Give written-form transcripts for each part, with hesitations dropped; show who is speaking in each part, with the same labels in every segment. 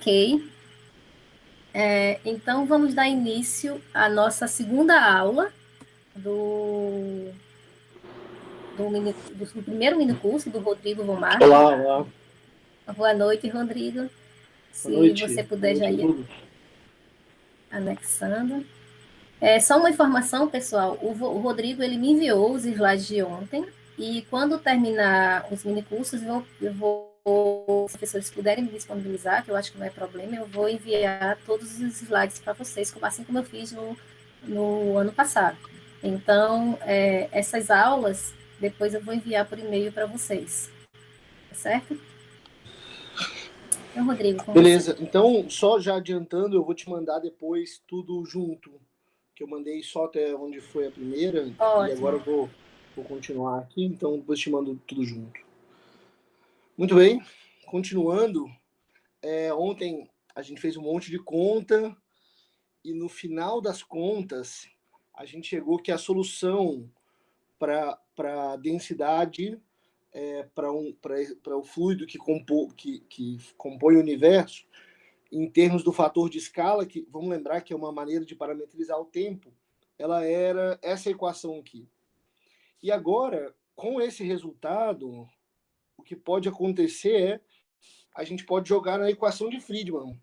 Speaker 1: Ok. Então, vamos dar início à nossa segunda aula do primeiro minicurso do Rodrigo Vomar.
Speaker 2: Olá, olá.
Speaker 1: Boa noite, Rodrigo.
Speaker 2: Boa
Speaker 1: Se você
Speaker 2: noite.
Speaker 1: puder
Speaker 2: Boa
Speaker 1: já
Speaker 2: noite a
Speaker 1: ir
Speaker 2: todos.
Speaker 1: anexando. Só uma informação, pessoal. O Rodrigo ele me enviou os slides de ontem e quando terminar os minicursos, eu vou, se os professores puderem me disponibilizar, que eu acho que não é problema, eu vou enviar todos os slides para vocês, assim como eu fiz no ano passado. Então, essas aulas, depois eu vou enviar por e-mail para vocês. Tá certo? Então, Rodrigo, com
Speaker 2: Beleza.
Speaker 1: você.
Speaker 2: Então, só já adiantando, eu vou te mandar depois tudo junto, que eu mandei só até onde foi a primeira, e agora
Speaker 1: Ótimo.
Speaker 2: eu vou continuar aqui, então depois te mando tudo junto. Muito bem. Continuando, ontem a gente fez um monte de conta, e no final das contas, a gente chegou que a solução para a densidade, para o fluido que compõe o universo, em termos do fator de escala, que vamos lembrar que é uma maneira de parametrizar o tempo, ela era essa equação aqui. E agora, com esse resultado, o que pode acontecer é a gente pode jogar na equação de Friedmann,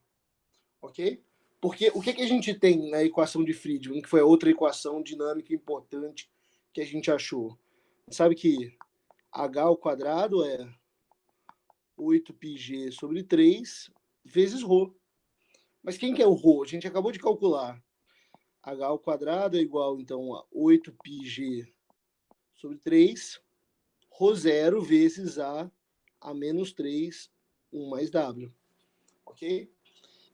Speaker 2: ok? Porque o que a gente tem na equação de Friedmann, que foi a outra equação dinâmica importante que a gente achou? Sabe que h ao quadrado é 8πg sobre 3 vezes ρ. Mas quem que é o ρ? A gente acabou de calcular. H ao quadrado é igual, então, a 8πg sobre 3, ρ0 vezes a menos 3, 1 mais W. Ok?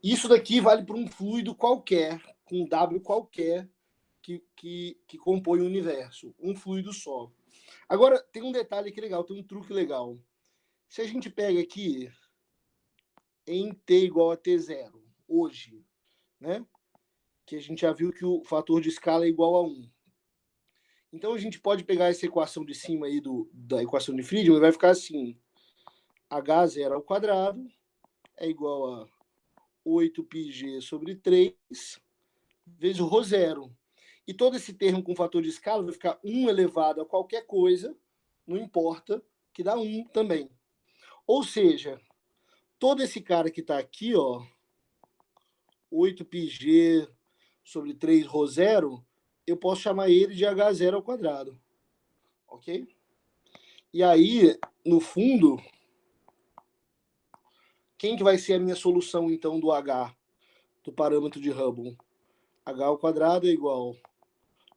Speaker 2: Isso daqui vale para um fluido qualquer, com W qualquer, que compõe o universo. Um fluido só. Agora, tem um detalhe aqui legal, tem um truque legal. Se a gente pega aqui em t igual a t0, hoje, né? Que a gente já viu que o fator de escala é igual a 1. Então a gente pode pegar essa equação de cima aí da equação de Friedmann e vai ficar assim: h0 ao quadrado é igual a 8πg sobre 3 vezes o ρ0. E todo esse termo com fator de escala vai ficar 1 elevado a qualquer coisa, não importa, que dá 1 também. Ou seja, todo esse cara que está aqui, ó, 8πg sobre 3 ρ0, eu posso chamar ele de h0 ao quadrado. Ok? E aí, no fundo, quem que vai ser a minha solução, então, do H, do parâmetro de Hubble? H ao quadrado é igual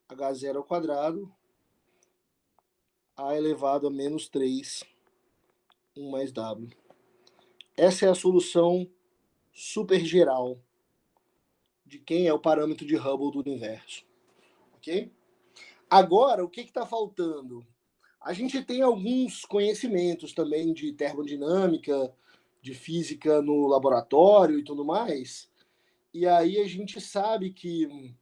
Speaker 2: a H0 ao quadrado, A elevado a menos 3, 1 mais W. Essa é a solução super geral de quem é o parâmetro de Hubble do universo. Ok? Agora, o que está faltando? A gente tem alguns conhecimentos também de termodinâmica, de física no laboratório e tudo mais, e aí a gente sabe que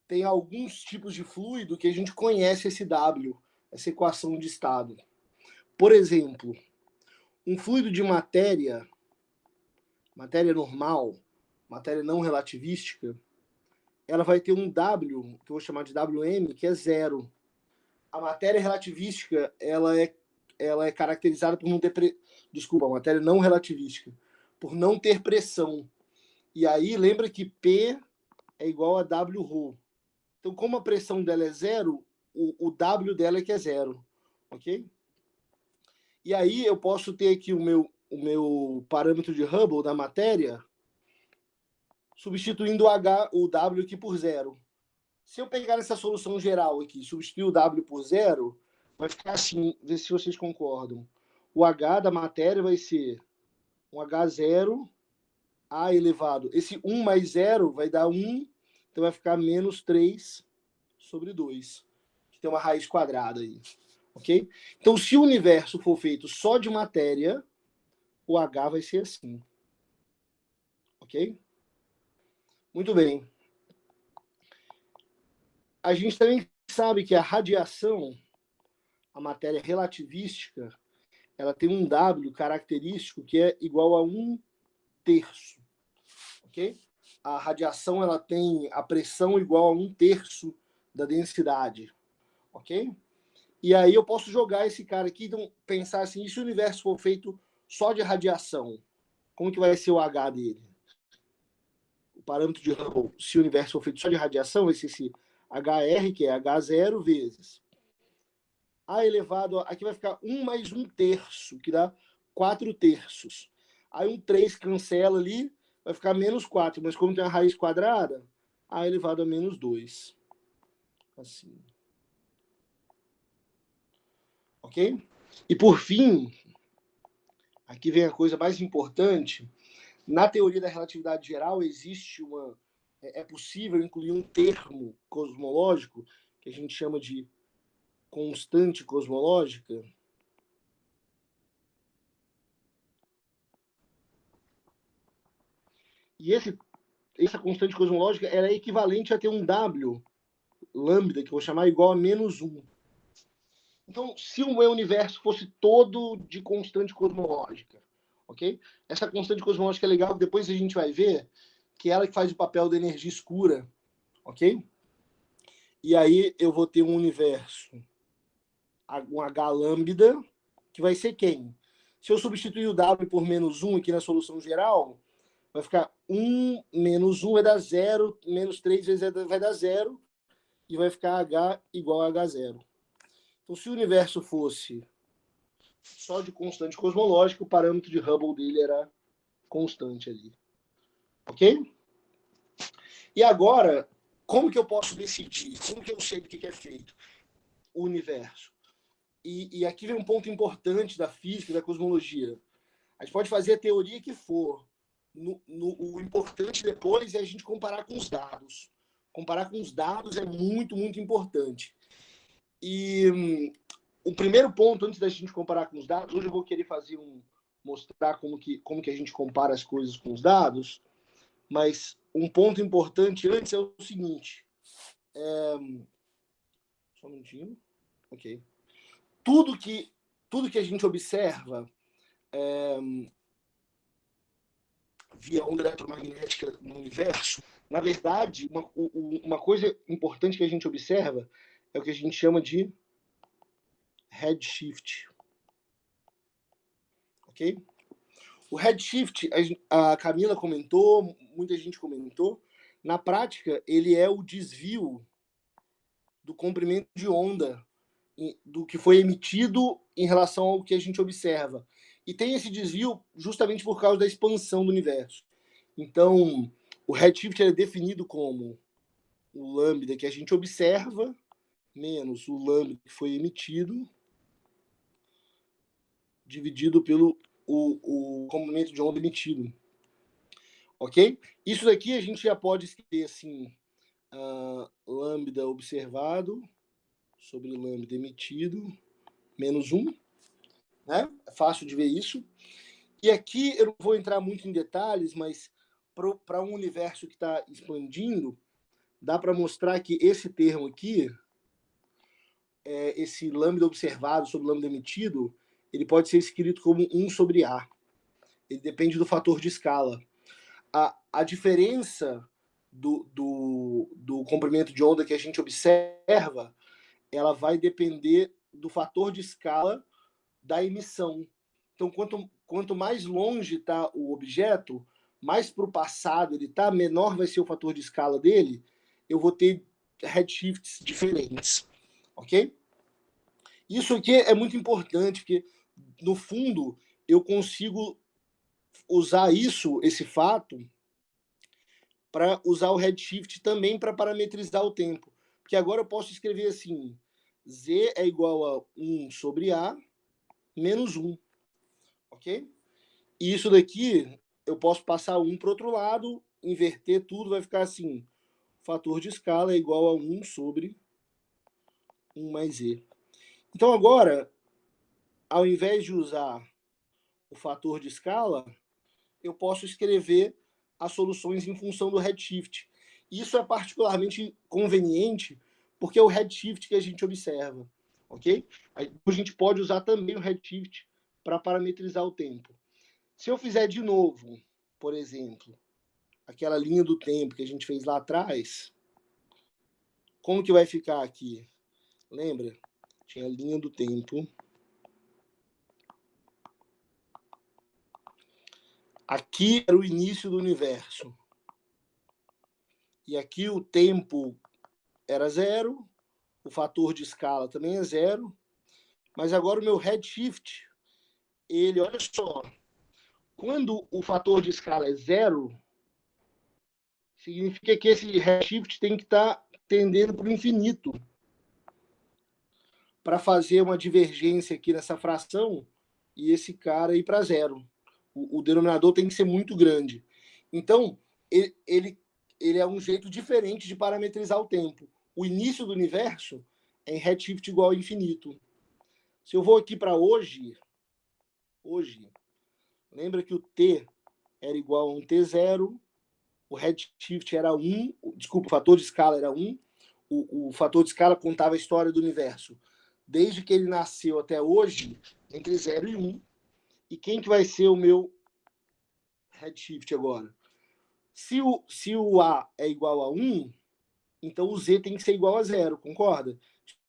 Speaker 2: tem alguns tipos de fluido que a gente conhece esse W, essa equação de estado. Por exemplo, um fluido de matéria normal, matéria não relativística, ela vai ter um W, que eu vou chamar de Wm, que é zero. A matéria relativística, ela é caracterizada por não ter... Desculpa, a matéria não relativística, por não ter pressão. E aí, lembra que P é igual a W ρ. Então, como a pressão dela é zero, o W dela é que é zero. Ok? E aí, eu posso ter aqui o meu parâmetro de Hubble da matéria, substituindo o W aqui por zero. Se eu pegar essa solução geral aqui, substituir o W por zero, vai ficar assim, ver se vocês concordam. O H da matéria vai ser um H0, A elevado. Esse 1 mais 0 vai dar 1, então vai ficar menos 3 sobre 2. Que tem uma raiz quadrada aí. Ok? Então, se o universo for feito só de matéria, o H vai ser assim. Ok? Muito bem. A gente também sabe que a radiação, a matéria relativística, ela tem um W característico que é igual a 1/3. ok? A radiação ela tem a pressão igual a 1/3 da densidade, ok? E aí eu posso jogar esse cara aqui, então pensar assim, e se o universo for feito só de radiação, como que vai ser o H dele? O parâmetro de Hubble, se o universo for feito só de radiação, vai ser esse HR, que é H0 vezes A elevado, aqui vai ficar 1 mais 1/3, que dá 4/3. Aí um 3 cancela ali, vai ficar -4, mas como tem a raiz quadrada, A elevado a -2. Assim. Ok? E por fim, aqui vem a coisa mais importante. Na teoria da relatividade geral, existe uma. É possível incluir um termo cosmológico, que a gente chama de constante cosmológica. E essa constante cosmológica ela é equivalente a ter um W, lambda, que eu vou chamar igual a -1. Então, se o meu universo fosse todo de constante cosmológica, ok? Essa constante cosmológica é legal, depois a gente vai ver que é ela que faz o papel da energia escura, ok? E aí eu vou ter um universo, um H lambda, que vai ser quem? Se eu substituir o W por -1 aqui na solução geral, vai ficar 1 menos 1 vai dar 0, menos 3 vezes vai dar 0, e vai ficar H igual a H0. Então, se o universo fosse só de constante cosmológica, o parâmetro de Hubble dele era constante ali. Ok? E agora, como que eu posso decidir? Como que eu sei do que é feito o universo? E aqui vem um ponto importante da física e da cosmologia. A gente pode fazer a teoria que for. O importante depois é a gente comparar com os dados. Comparar com os dados é muito, muito importante. E o primeiro ponto, antes da gente comparar com os dados, hoje eu vou querer mostrar como que a gente compara as coisas com os dados, mas um ponto importante antes é o seguinte. Só um minutinho. Ok. Tudo que a gente observa via onda eletromagnética no universo, na verdade, uma coisa importante que a gente observa é o que a gente chama de redshift. Ok? O redshift, a Camila comentou, muita gente comentou, na prática, ele é o desvio do comprimento de onda do que foi emitido em relação ao que a gente observa. E tem esse desvio justamente por causa da expansão do universo. Então, o redshift é definido como o lambda que a gente observa menos o lambda que foi emitido dividido pelo o comprimento de onda emitido. Ok? Isso daqui a gente já pode escrever assim, lambda observado sobre lambda emitido menos 1. Né? É fácil de ver isso. E aqui eu não vou entrar muito em detalhes, mas para um universo que está expandindo, dá para mostrar que esse termo aqui, esse lambda observado sobre lambda emitido, ele pode ser escrito como 1 sobre A. Ele depende do fator de escala. A diferença do comprimento de onda que a gente observa, ela vai depender do fator de escala da emissão. Então, quanto mais longe está o objeto, mais para o passado ele está, menor vai ser o fator de escala dele, eu vou ter redshifts diferentes. Ok? Isso aqui é muito importante, porque, no fundo, eu consigo usar esse fato, para usar o redshift também para parametrizar o tempo. Porque agora eu posso escrever assim, Z é igual a 1 sobre A menos 1. Ok? E isso daqui, eu posso passar 1 para o outro lado, inverter tudo, vai ficar assim, fator de escala é igual a 1 sobre 1 mais Z. Então agora, ao invés de usar o fator de escala, eu posso escrever as soluções em função do redshift. Isso é particularmente conveniente porque é o redshift que a gente observa, ok? A gente pode usar também o redshift para parametrizar o tempo. Se eu fizer de novo, por exemplo, aquela linha do tempo que a gente fez lá atrás, como que vai ficar aqui? Lembra? Tinha a linha do tempo. Aqui era o início do universo. E aqui o tempo era 0, o fator de escala também é 0, mas agora o meu redshift, ele, olha só, quando o fator de escala é 0, significa que esse redshift tem que estar tendendo para o infinito. Para fazer uma divergência aqui nessa fração e esse cara ir para 0. O denominador tem que ser muito grande. Então, ele é um jeito diferente de parametrizar o tempo. O início do universo é em redshift igual a infinito. Se eu vou aqui para hoje, lembra que o t era igual a um t0, o redshift era 1, desculpa, o fator de escala era 1, o fator de escala contava a história do universo desde que ele nasceu até hoje, entre 0 e 1. E quem que vai ser o meu redshift agora? Se o A é igual a 1, então o Z tem que ser igual a 0, concorda?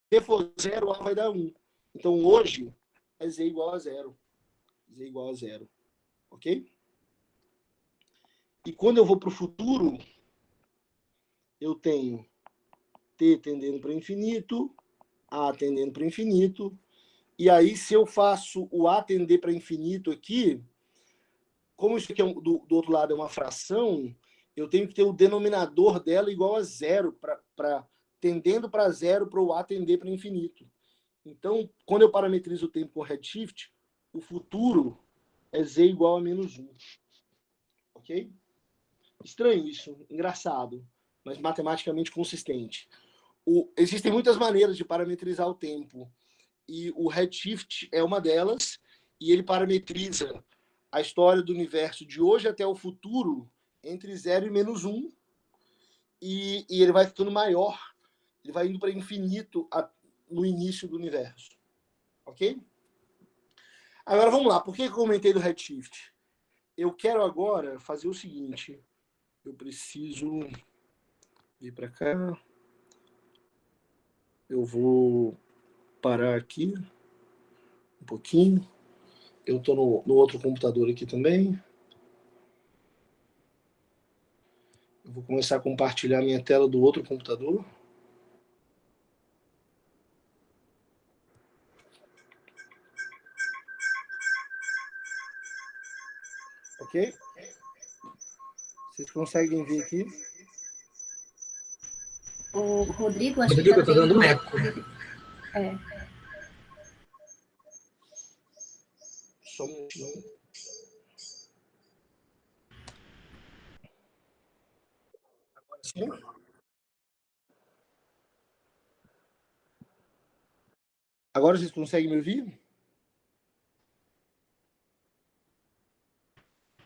Speaker 2: Se for 0, o A vai dar 1. Então hoje é Z igual a 0. Z igual a 0. Ok? E quando eu vou para o futuro, eu tenho T tendendo para infinito, A tendendo para infinito. E aí, se eu faço o A tender para infinito aqui, como isso aqui é do outro lado é uma fração, eu tenho que ter o denominador dela igual a 0, tendendo para 0 para o A tender para infinito. Então, quando eu parametrizo o tempo com redshift, o futuro é Z igual a menos 1. Ok? Estranho isso, engraçado, mas matematicamente consistente. Existem muitas maneiras de parametrizar o tempo, e o redshift é uma delas, e ele parametriza a história do universo de hoje até o futuro entre 0 e menos 1, e ele vai ficando maior, ele vai indo para infinito no início do universo. Ok? Agora vamos lá, por que eu comentei do redshift? Eu quero agora fazer o seguinte, eu preciso vir para cá, eu vou parar aqui um pouquinho, eu estou no outro computador aqui também. Eu vou começar a compartilhar minha tela do outro computador. Ok? Vocês conseguem ver aqui?
Speaker 1: O Rodrigo, acho que
Speaker 3: Rodrigo,
Speaker 1: está
Speaker 3: eu tô dando um eco.
Speaker 1: É.
Speaker 2: Só um minutinho. Agora sim? Agora vocês conseguem me ouvir?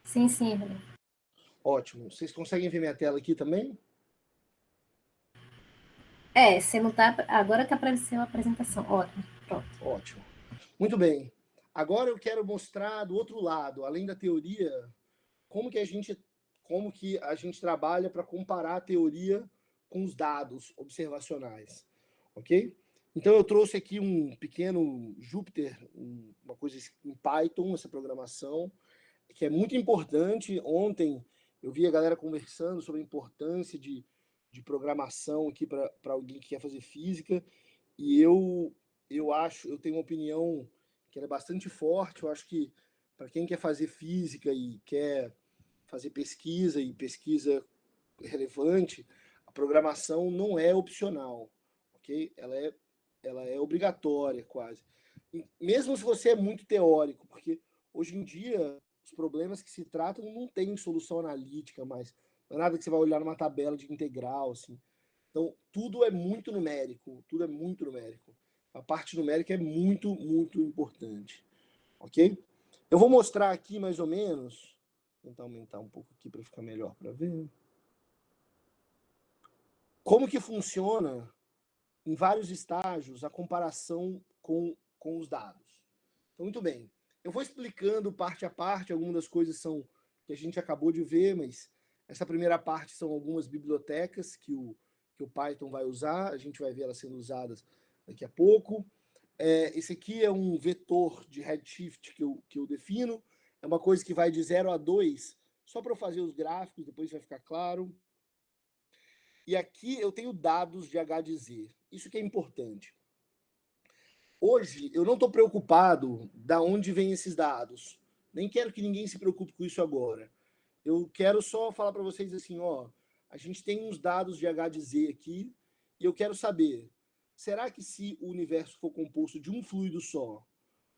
Speaker 1: Sim, sim, Rodrigo.
Speaker 2: Ótimo. Vocês conseguem ver minha tela aqui também?
Speaker 1: Você não tá. Agora que apareceu a apresentação. Ótimo. Pronto.
Speaker 2: Ótimo. Muito bem. Agora eu quero mostrar do outro lado, além da teoria, como que a gente trabalha para comparar a teoria com os dados observacionais. Ok? Então eu trouxe aqui um pequeno Jupyter, uma coisa em Python, essa programação, que é muito importante. Ontem eu vi a galera conversando sobre a importância de programação aqui para alguém que quer fazer física, e eu tenho uma opinião que é bastante forte. Eu acho que para quem quer fazer física e quer fazer pesquisa e pesquisa relevante, a programação não é opcional, ok? Ela é obrigatória quase. Mesmo se você é muito teórico, porque hoje em dia os problemas que se tratam não têm solução analítica mais. Não é nada que você vai olhar numa tabela de integral, assim. Então, tudo é muito numérico, tudo é muito numérico. A parte numérica é muito, muito importante, ok? Eu vou mostrar aqui mais ou menos, tentar aumentar um pouco aqui para ficar melhor para ver, como que funciona em vários estágios a comparação com os dados. Então, muito bem. Eu vou explicando parte a parte, algumas das coisas são que a gente acabou de ver, mas Essa primeira parte são algumas bibliotecas que o Python vai usar, a gente vai ver elas sendo usadas daqui a pouco. Esse aqui é um vetor de redshift que eu defino, é uma coisa que vai de 0 a 2, só para eu fazer os gráficos, depois vai ficar claro. E aqui eu tenho dados de H de Z, isso que é importante. Hoje, eu não estou preocupado da onde vêm esses dados, nem quero que ninguém se preocupe com isso agora. Eu quero só falar para vocês assim, ó, a gente tem uns dados de H de Z aqui, e eu quero saber, será que se o universo for composto de um fluido só,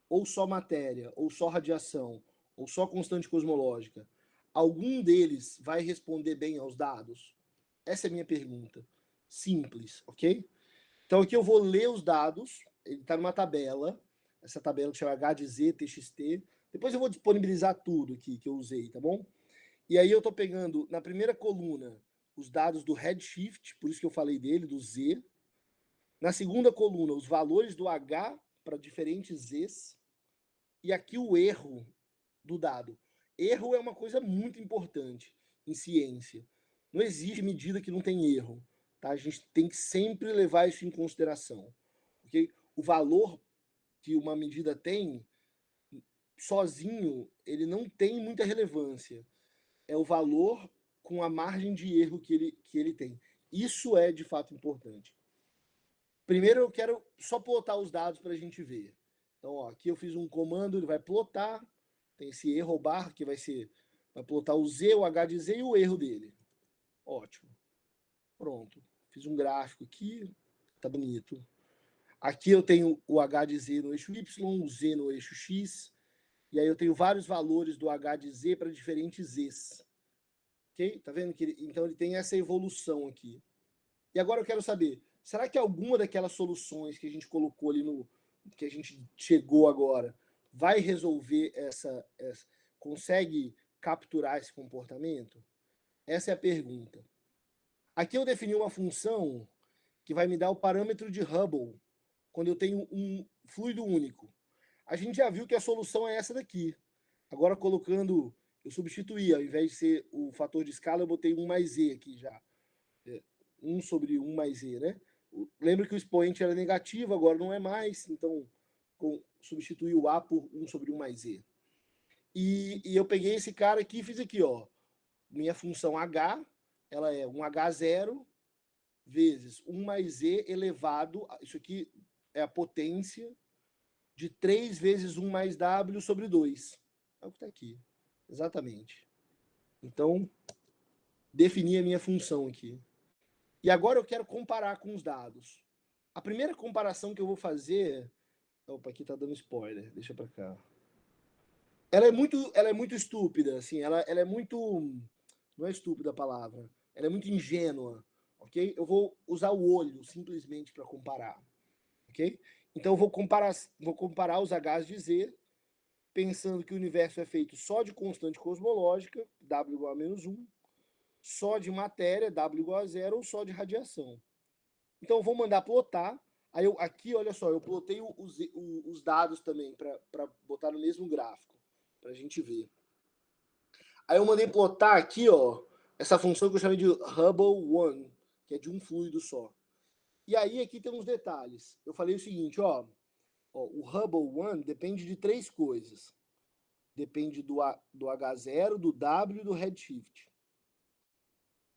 Speaker 2: ou só matéria, ou só radiação, ou só constante cosmológica, algum deles vai responder bem aos dados? Essa é a minha pergunta. Simples, ok? Então aqui eu vou ler os dados, ele está numa tabela, essa tabela que chama H de Z, TXT. Depois eu vou disponibilizar tudo aqui que eu usei, tá bom? E aí eu estou pegando, na primeira coluna, os dados do redshift, por isso que eu falei dele, do Z. Na segunda coluna, os valores do H para diferentes Zs. E aqui o erro do dado. Erro é uma coisa muito importante em ciência. Não existe medida que não tem erro. Tá? A gente tem que sempre levar isso em consideração. Okay? O valor que uma medida tem, sozinho, ele não tem muita relevância. É o valor com a margem de erro que ele tem. Isso é, de fato, importante. Primeiro, eu quero só plotar os dados para a gente ver. Então, ó, aqui eu fiz um comando, ele vai plotar. Tem esse erro bar, que vai plotar o Z, o H de Z e o erro dele. Ótimo. Pronto. Fiz um gráfico aqui. Tá bonito. Aqui eu tenho o H de Z no eixo Y, o Z no eixo X. E aí eu tenho vários valores do H de Z para diferentes Zs. Ok? Tá vendo? Então ele tem essa evolução aqui. E agora eu quero saber, será que alguma daquelas soluções que a gente colocou ali que a gente chegou agora vai resolver consegue capturar esse comportamento? Essa é a pergunta. Aqui eu defini uma função que vai me dar o parâmetro de Hubble quando eu tenho um fluido único. A gente já viu que a solução é essa daqui. Agora colocando, eu substituí, ao invés de ser o fator de escala, eu botei 1 mais Z aqui já. 1 sobre 1 mais Z, né? Lembra que o expoente era negativo, agora não é mais, então substituí o A por 1 sobre 1 mais Z. E eu peguei esse cara aqui e fiz aqui, ó. Minha função H, ela é um H0 vezes 1 mais Z elevado, isso aqui é a potência, de 3 vezes 1 mais W sobre 2. É o que está aqui. Exatamente. Então, defini a minha função aqui. E agora eu quero comparar com os dados. A primeira comparação que eu vou fazer... Opa, aqui tá dando spoiler. Deixa para cá. Ela é muito estúpida, assim. Ela é muito... Não é estúpida a palavra. Ela é muito ingênua, ok? Eu vou usar o olho, simplesmente, para comparar, ok? Então eu vou comparar os Hs de Z, pensando que o universo é feito só de constante cosmológica, W igual a menos 1, só de matéria, W igual a 0, ou só de radiação. Então, eu vou mandar plotar. Aí, aqui, olha só, eu plotei os dados também para botar no mesmo gráfico, para a gente ver. Aí, eu mandei plotar aqui, ó, essa função que eu chamei de Hubble One, que é de um fluido só. E aí, aqui tem uns detalhes. Eu falei o seguinte, ó o Hubble One depende de 3 coisas. Depende do H0, do W e do redshift.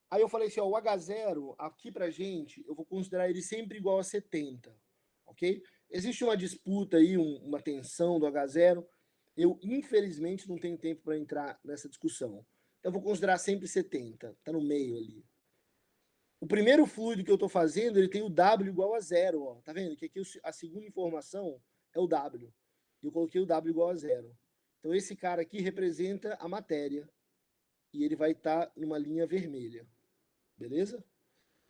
Speaker 2: Aí eu falei assim, ó, o H0, aqui pra gente, eu vou considerar ele sempre igual a 70, ok? Existe uma disputa aí, uma tensão do H0. Eu, infelizmente, não tenho tempo para entrar nessa discussão. Então, eu vou considerar sempre 70, tá no meio ali. O primeiro fluido que eu estou fazendo, ele tem o W igual a 0, ó. Tá vendo? Que aqui a segunda informação é o W. Eu coloquei o W igual a 0. Então, esse cara aqui representa a matéria. E ele vai estar numa linha vermelha. Beleza?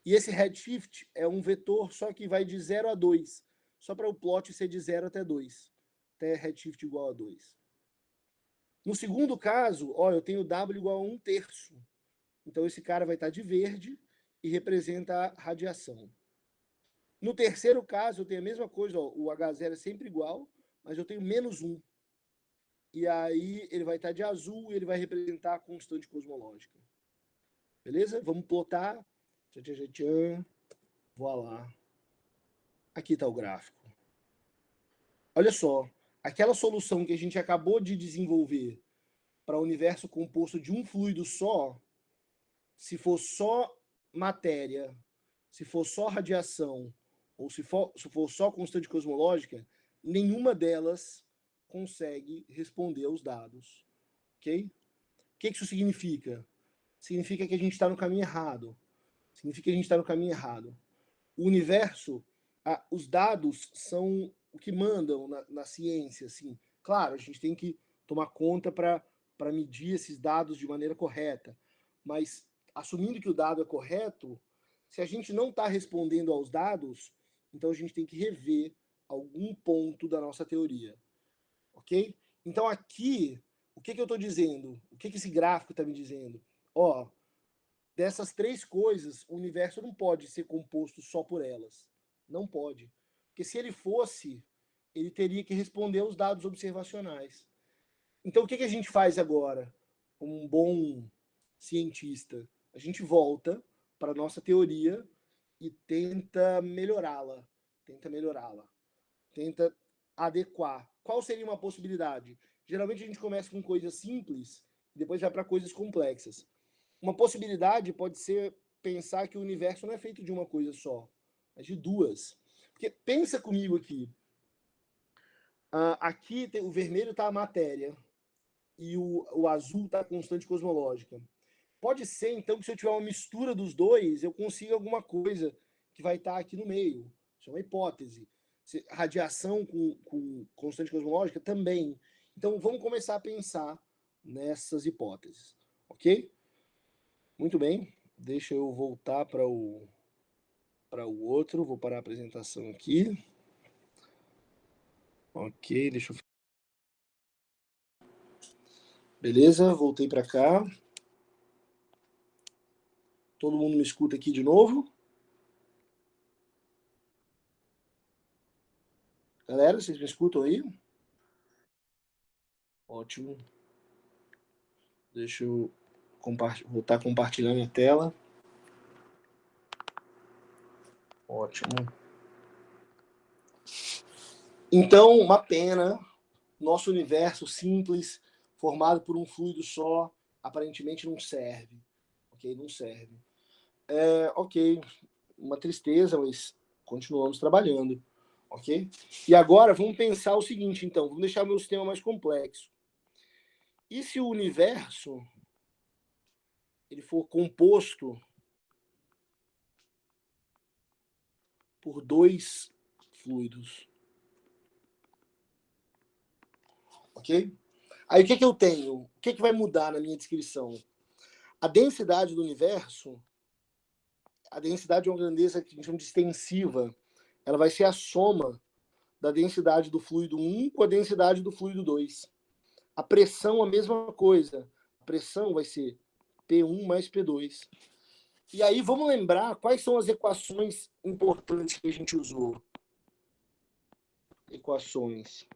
Speaker 2: E esse redshift é um vetor só que vai de 0 a 2. Só para o plot ser de 0 até 2. Até redshift igual a 2. No segundo caso, ó, eu tenho W igual a 1/3. Então, esse cara vai estar de verde e representa a radiação. No terceiro caso, eu tenho a mesma coisa, ó, o H0 é sempre igual, mas eu tenho menos 1. E aí ele vai estar de azul e ele vai representar a constante cosmológica. Beleza? Vamos plotar. Voilá. Aqui está o gráfico. Olha só, aquela solução que a gente acabou de desenvolver para o universo composto de um fluido só, se for só matéria, se for só radiação, ou se for só constante cosmológica, nenhuma delas consegue responder aos dados. Ok? O que isso significa? Significa que a gente está no caminho errado. Significa que a gente está no caminho errado. O universo, os dados são o que mandam na ciência. Assim. Claro, a gente tem que tomar conta para medir esses dados de maneira correta. Mas, assumindo que o dado é correto, se a gente não está respondendo aos dados, então a gente tem que rever algum ponto da nossa teoria. Ok? Então, aqui, o que eu estou dizendo? O que esse gráfico está me dizendo? Ó, dessas três coisas, o universo não pode ser composto só por elas. Não pode. Porque se ele fosse, ele teria que responder aos dados observacionais. Então, o que a gente faz agora? Um bom cientista. A gente volta para a nossa teoria e tenta melhorá-la. Tenta melhorá-la. Tenta adequar. Qual seria uma possibilidade? Geralmente a gente começa com coisas simples e depois vai para coisas complexas. Uma possibilidade pode ser pensar que o universo não é feito de uma coisa só, mas de duas. Porque pensa comigo aqui. Aqui o vermelho está a matéria e o azul está a constante cosmológica. Pode ser, então, que se eu tiver uma mistura dos dois, eu consiga alguma coisa que vai estar aqui no meio. Isso é uma hipótese. Radiação com constante cosmológica também. Então, vamos começar a pensar nessas hipóteses. Ok? Muito bem. Deixa eu voltar para o outro. Vou parar a apresentação aqui. Ok, deixa eu... Beleza, voltei para cá. Todo mundo me escuta aqui de novo? Galera, vocês me escutam aí? Ótimo. Deixa eu voltar a compartilhar minha tela. Ótimo. Então, uma pena. Nosso universo simples, formado por um fluido só, aparentemente não serve. Ok? Não serve. Ok, uma tristeza, mas continuamos trabalhando. Ok? E agora vamos pensar o seguinte, então. Vamos deixar o meu sistema mais complexo. E se o universo ele for composto por dois fluidos? Ok? Aí o que eu tenho? O que vai mudar na minha descrição? A densidade do universo, a densidade é uma grandeza que a gente chama de extensiva. Ela vai ser a soma da densidade do fluido 1 com a densidade do fluido 2. A pressão, a mesma coisa. A pressão vai ser P1 mais P2. E aí vamos lembrar quais são as equações importantes que a gente usou. Equações.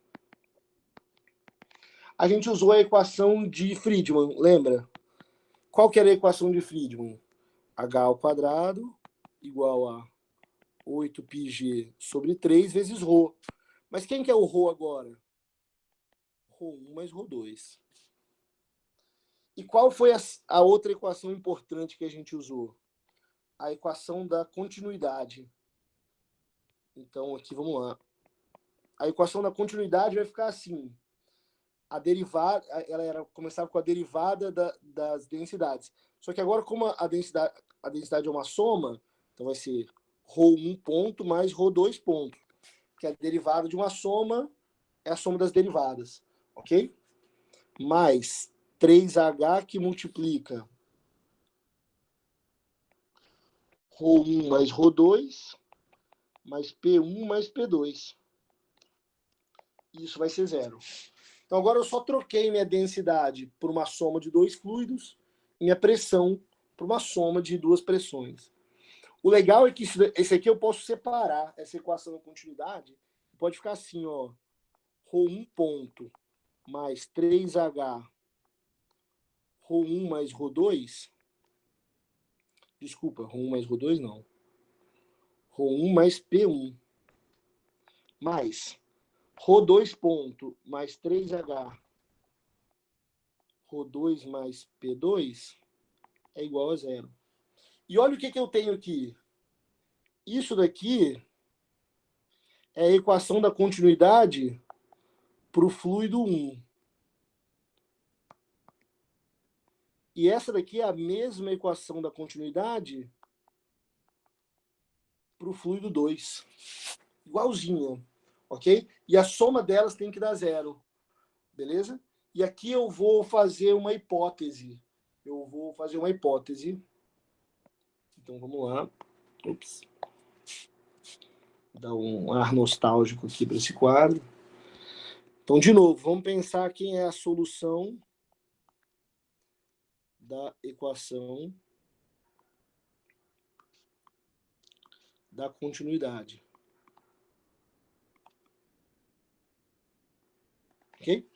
Speaker 2: A gente usou a equação de Friedmann, lembra? Qual que era a equação de Friedmann? H ao quadrado igual a 8πg sobre 3 vezes ρ. Mas quem que é o ρ agora? ρ1 mais ρ2. E qual foi a outra equação importante que a gente usou? A equação da continuidade. Então, aqui vamos lá. A equação da continuidade vai ficar assim. A derivada, começava com a derivada das densidades. Só que agora, como a densidade é uma soma, então vai ser ρ1 ponto mais ρ2 ponto. Que a derivada de uma soma é a soma das derivadas. Ok? Mais 3H que multiplica ρ1 mais ρ2 mais P1 mais P2. Isso vai ser zero. Então agora eu só troquei minha densidade por uma soma de dois fluidos, minha pressão por uma soma de duas pressões. O legal é que esse aqui eu posso separar, essa equação da continuidade, pode ficar assim, ó, ρ1 ponto mais 3H ρ1 mais ρ2 Desculpa, Rho1 mais Rho2 não. Rho1 mais P1 mais Rho2 ponto mais 3H Rho2 mais P2 é igual a zero. E olha o que eu tenho aqui. Isso daqui é a equação da continuidade para o fluido 1. E essa daqui é a mesma equação da continuidade para o fluido 2. Igualzinha, ok? E a soma delas tem que dar zero, beleza? E aqui eu vou fazer uma hipótese. Então, vamos lá. Ops. Dar um ar nostálgico aqui para esse quadro. Então, de novo, vamos pensar quem é a solução da equação da continuidade. Ok?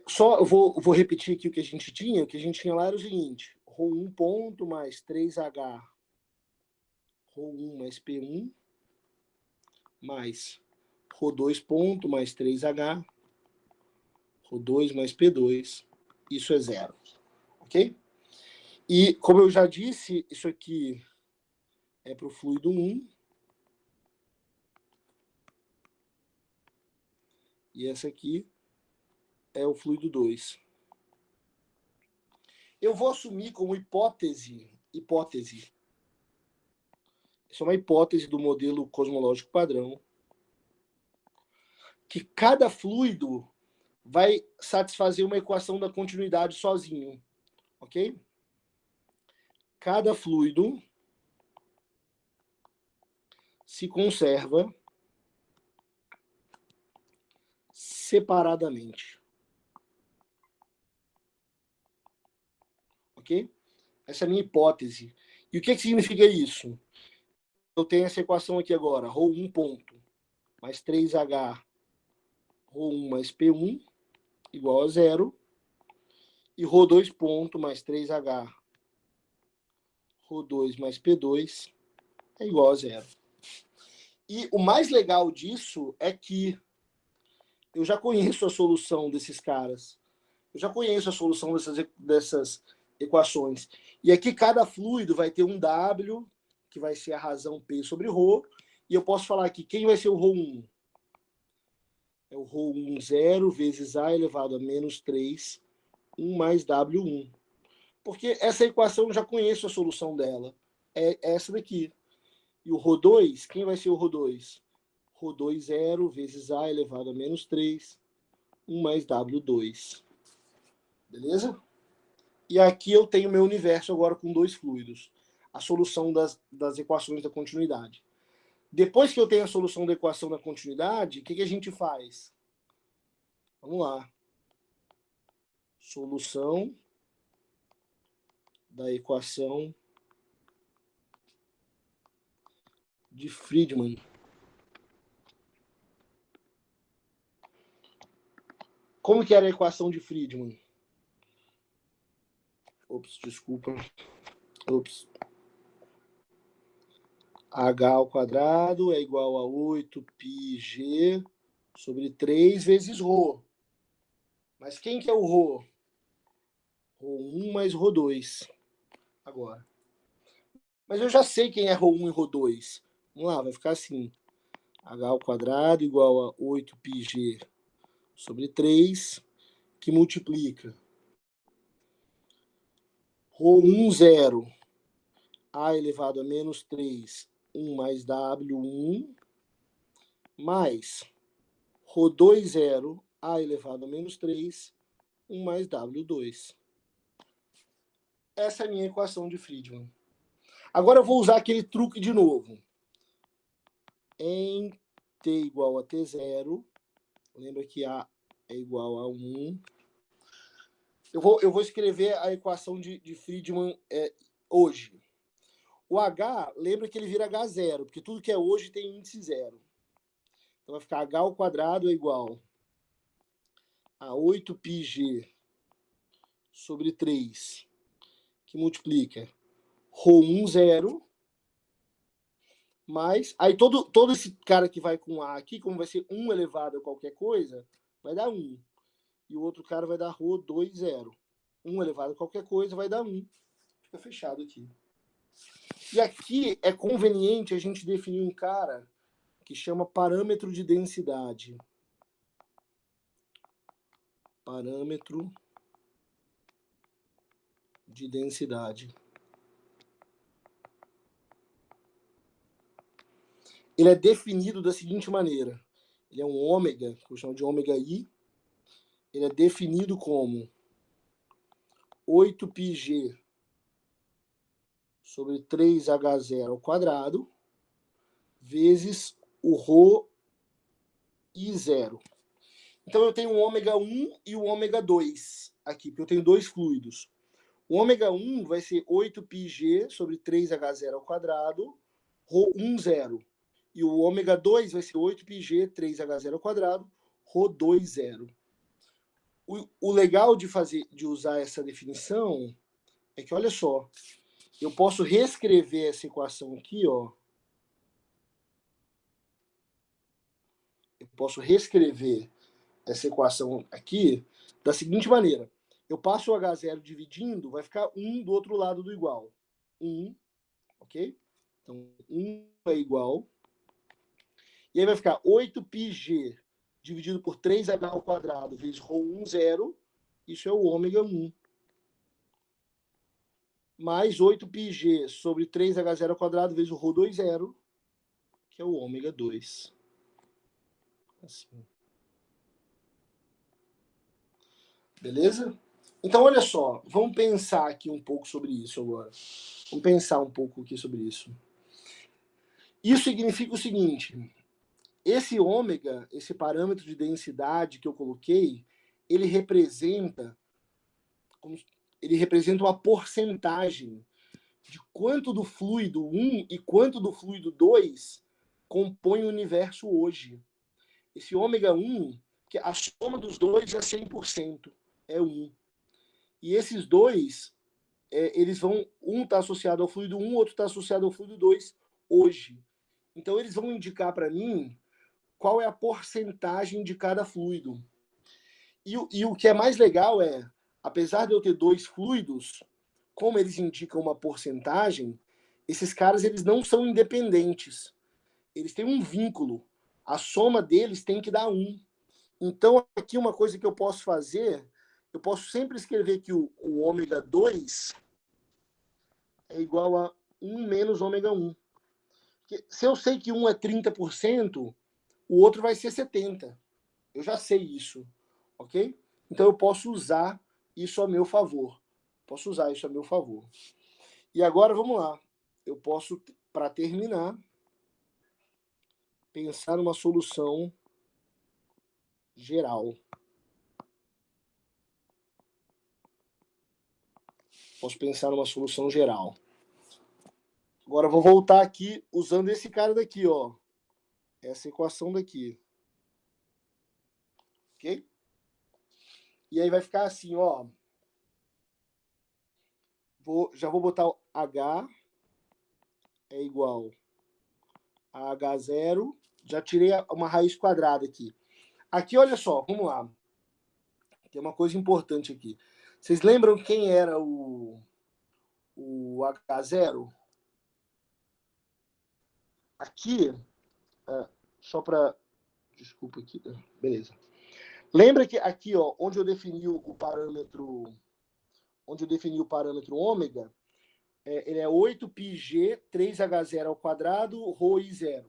Speaker 2: Só eu vou repetir aqui o que a gente tinha. O que a gente tinha lá era o seguinte: Rho1 ponto mais 3H Rho1 mais P1 mais Rho2 ponto mais 3H Rho2 mais P2. Isso é zero. Ok? E, como eu já disse, isso aqui é para o fluido 1. E essa aqui é o fluido 2. Eu vou assumir como hipótese. Isso é uma hipótese do modelo cosmológico padrão, que cada fluido vai satisfazer uma equação da continuidade sozinho, ok? Cada fluido se conserva separadamente, ok? Essa é a minha hipótese. E o que significa isso? Eu tenho essa equação aqui agora, Rho1 ponto mais 3H Rho1 mais P1 igual a zero, e Rho2 ponto mais 3H Rho2 mais P2 é igual a zero. E o mais legal disso é que eu já conheço a solução desses caras. Eu já conheço a solução dessas equações. E aqui cada fluido vai ter um W, que vai ser a razão P sobre Rho, e eu posso falar aqui, quem vai ser o Rho1? É o Rho1 zero vezes A elevado a menos 3, 1 mais W1. Porque essa equação eu já conheço a solução dela. É essa daqui. E o Rho2, quem vai ser o Rho2? Rho2 zero vezes A elevado a menos 3, 1 mais W2. Beleza? E aqui eu tenho meu universo agora com dois fluidos. A solução das equações da continuidade. Depois que eu tenho a solução da equação da continuidade, o que a gente faz? Vamos lá. Solução da equação de Friedmann. Como que era a equação de Friedmann? Ops, desculpa. Ops. H ao quadrado é igual a 8πg sobre 3 vezes Rho. Mas quem que é o Rho? Rho1 mais Rho2. Agora. Mas eu já sei quem é Rho1 e Rho2. Vamos lá, vai ficar assim. H ao quadrado igual a 8πg sobre 3, que multiplica Rho1 zero, A elevado a menos 3, 1 mais W1, mais Rho2 zero, A elevado a menos 3, 1 mais W2. Essa é a minha equação de Friedmann. Agora eu vou usar aquele truque de novo. Em T igual a T0, lembra que A é igual a 1. Eu vou escrever a equação de Friedmann hoje. O H, lembra que ele vira H0, porque tudo que é hoje tem índice zero. Então vai ficar H ao quadrado é igual a 8πg sobre 3, que multiplica Rho 1, 0. Mas, aí todo esse cara que vai com A aqui, como vai ser 1 elevado a qualquer coisa, vai dar 1. E o outro cara vai dar Rho 2, 0. 1 elevado a qualquer coisa vai dar 1. Fica fechado aqui. E aqui é conveniente a gente definir um cara que chama parâmetro de densidade. Parâmetro de densidade. Ele é definido da seguinte maneira. Ele é um ômega, que eu chamo de ômega I. Ele é definido como 8πg sobre 3h0 ao quadrado vezes o Rho I0. Então eu tenho o ômega 1 e o ômega 2 aqui, porque eu tenho dois fluidos. O ômega 1 vai ser 8πg sobre 3h0 ao quadrado, Rho 1, 0. E o ômega 2 vai ser 8πg, 3h0 ao quadrado, Rho 2, 0. O legal de usar essa definição é que, olha só, eu posso reescrever essa equação aqui, ó. Eu posso reescrever essa equação aqui da seguinte maneira. Eu passo o H0 dividindo, vai ficar 1 do outro lado do igual. 1, ok? Então, 1 é igual. E aí vai ficar 8πg dividido por 3h ao quadrado vezes Rho 1, 0. Isso é o ômega 1. Mais 8πg sobre 3h0 ao quadrado vezes o Rho 2, 0, que é o ômega 2. Assim. Beleza? Então, olha só, vamos pensar aqui um pouco sobre isso agora. Vamos pensar um pouco aqui sobre isso. Isso significa o seguinte, esse ômega, esse parâmetro de densidade que eu coloquei, ele representa uma porcentagem de quanto do fluido 1 e quanto do fluido 2 compõe o universo hoje. Esse ômega 1, que a soma dos dois é 100%, é 1. E esses dois, eles vão, um está associado ao fluido 1, outro está associado ao fluido 2 hoje. Então eles vão indicar para mim qual é a porcentagem de cada fluido. E o que é mais legal é, apesar de eu ter dois fluidos, como eles indicam uma porcentagem, esses caras eles não são independentes. Eles têm um vínculo. A soma deles tem que dar 1. Então, aqui uma coisa que eu posso fazer, eu posso sempre escrever que o ômega 2 é igual a 1 menos ômega 1. Porque se eu sei que um é 30%, o outro vai ser 70%. Eu já sei isso, ok? Então eu posso usar isso a meu favor. Posso usar isso a meu favor. E agora, vamos lá. Eu posso, para terminar, pensar numa solução geral. Posso pensar numa solução geral. Agora eu vou voltar aqui usando esse cara daqui, ó. Essa equação daqui. Ok? E aí vai ficar assim, ó. Já vou botar o H é igual a H0. Já tirei uma raiz quadrada aqui. Aqui, olha só, vamos lá. Tem uma coisa importante aqui. Vocês lembram quem era o H0? Aqui, só para... Desculpa aqui. Beleza. Lembra que aqui, ó, onde eu defini o parâmetro ômega, ele é 8πg 3h0 ao quadrado, Rho I0.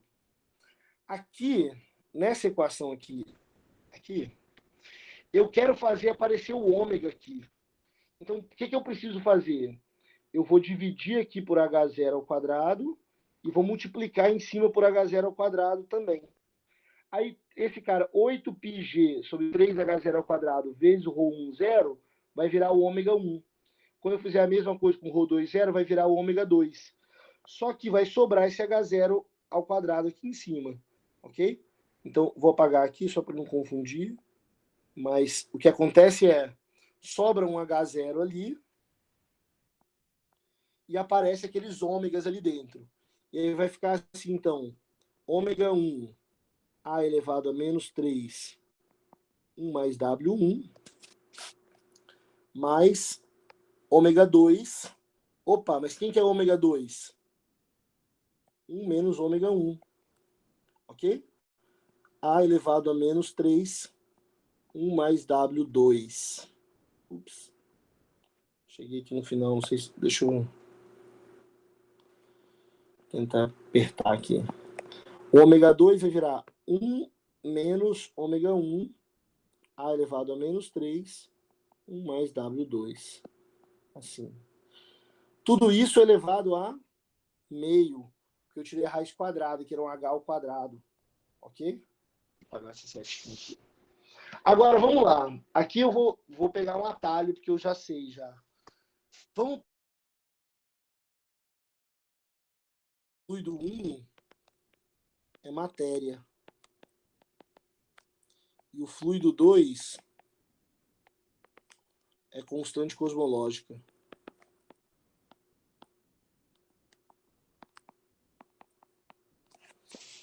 Speaker 2: Aqui, nessa equação aqui, eu quero fazer aparecer o ômega aqui. Então, o que eu preciso fazer? Eu vou dividir aqui por H0 ao quadrado e vou multiplicar em cima por H0 ao quadrado também. Aí, esse cara, 8πg sobre 3h0 ao quadrado vezes o Rho 1, 0, vai virar o ômega 1. Quando eu fizer a mesma coisa com o Rho 2, 0, vai virar o ômega 2. Só que vai sobrar esse H0 ao quadrado aqui em cima, ok? Então, vou apagar aqui só para não confundir. Mas o que acontece é, sobra um H0 ali, e aparece aqueles ômegas ali dentro. E aí vai ficar assim, então, ômega 1, A elevado a menos 3, 1 mais W1, mais ômega 2. Opa, mas quem que é ômega 2? 1 menos ômega 1. Ok? A elevado a menos 3, 1 mais W2. Ups. Cheguei aqui no final, não sei se... Deixa eu tentar apertar aqui. O ômega 2 vai virar 1 menos ômega 1, A elevado a menos 3, 1 mais W2. Assim. Tudo isso elevado a meio, porque eu tirei a raiz quadrada, que era um H ao quadrado. Ok? Vou apagar esse certinho aqui. Agora, vamos lá. Aqui eu vou pegar um atalho, porque eu já sei já. Vamos... O fluido 1 é matéria. E o fluido 2 é constante cosmológica.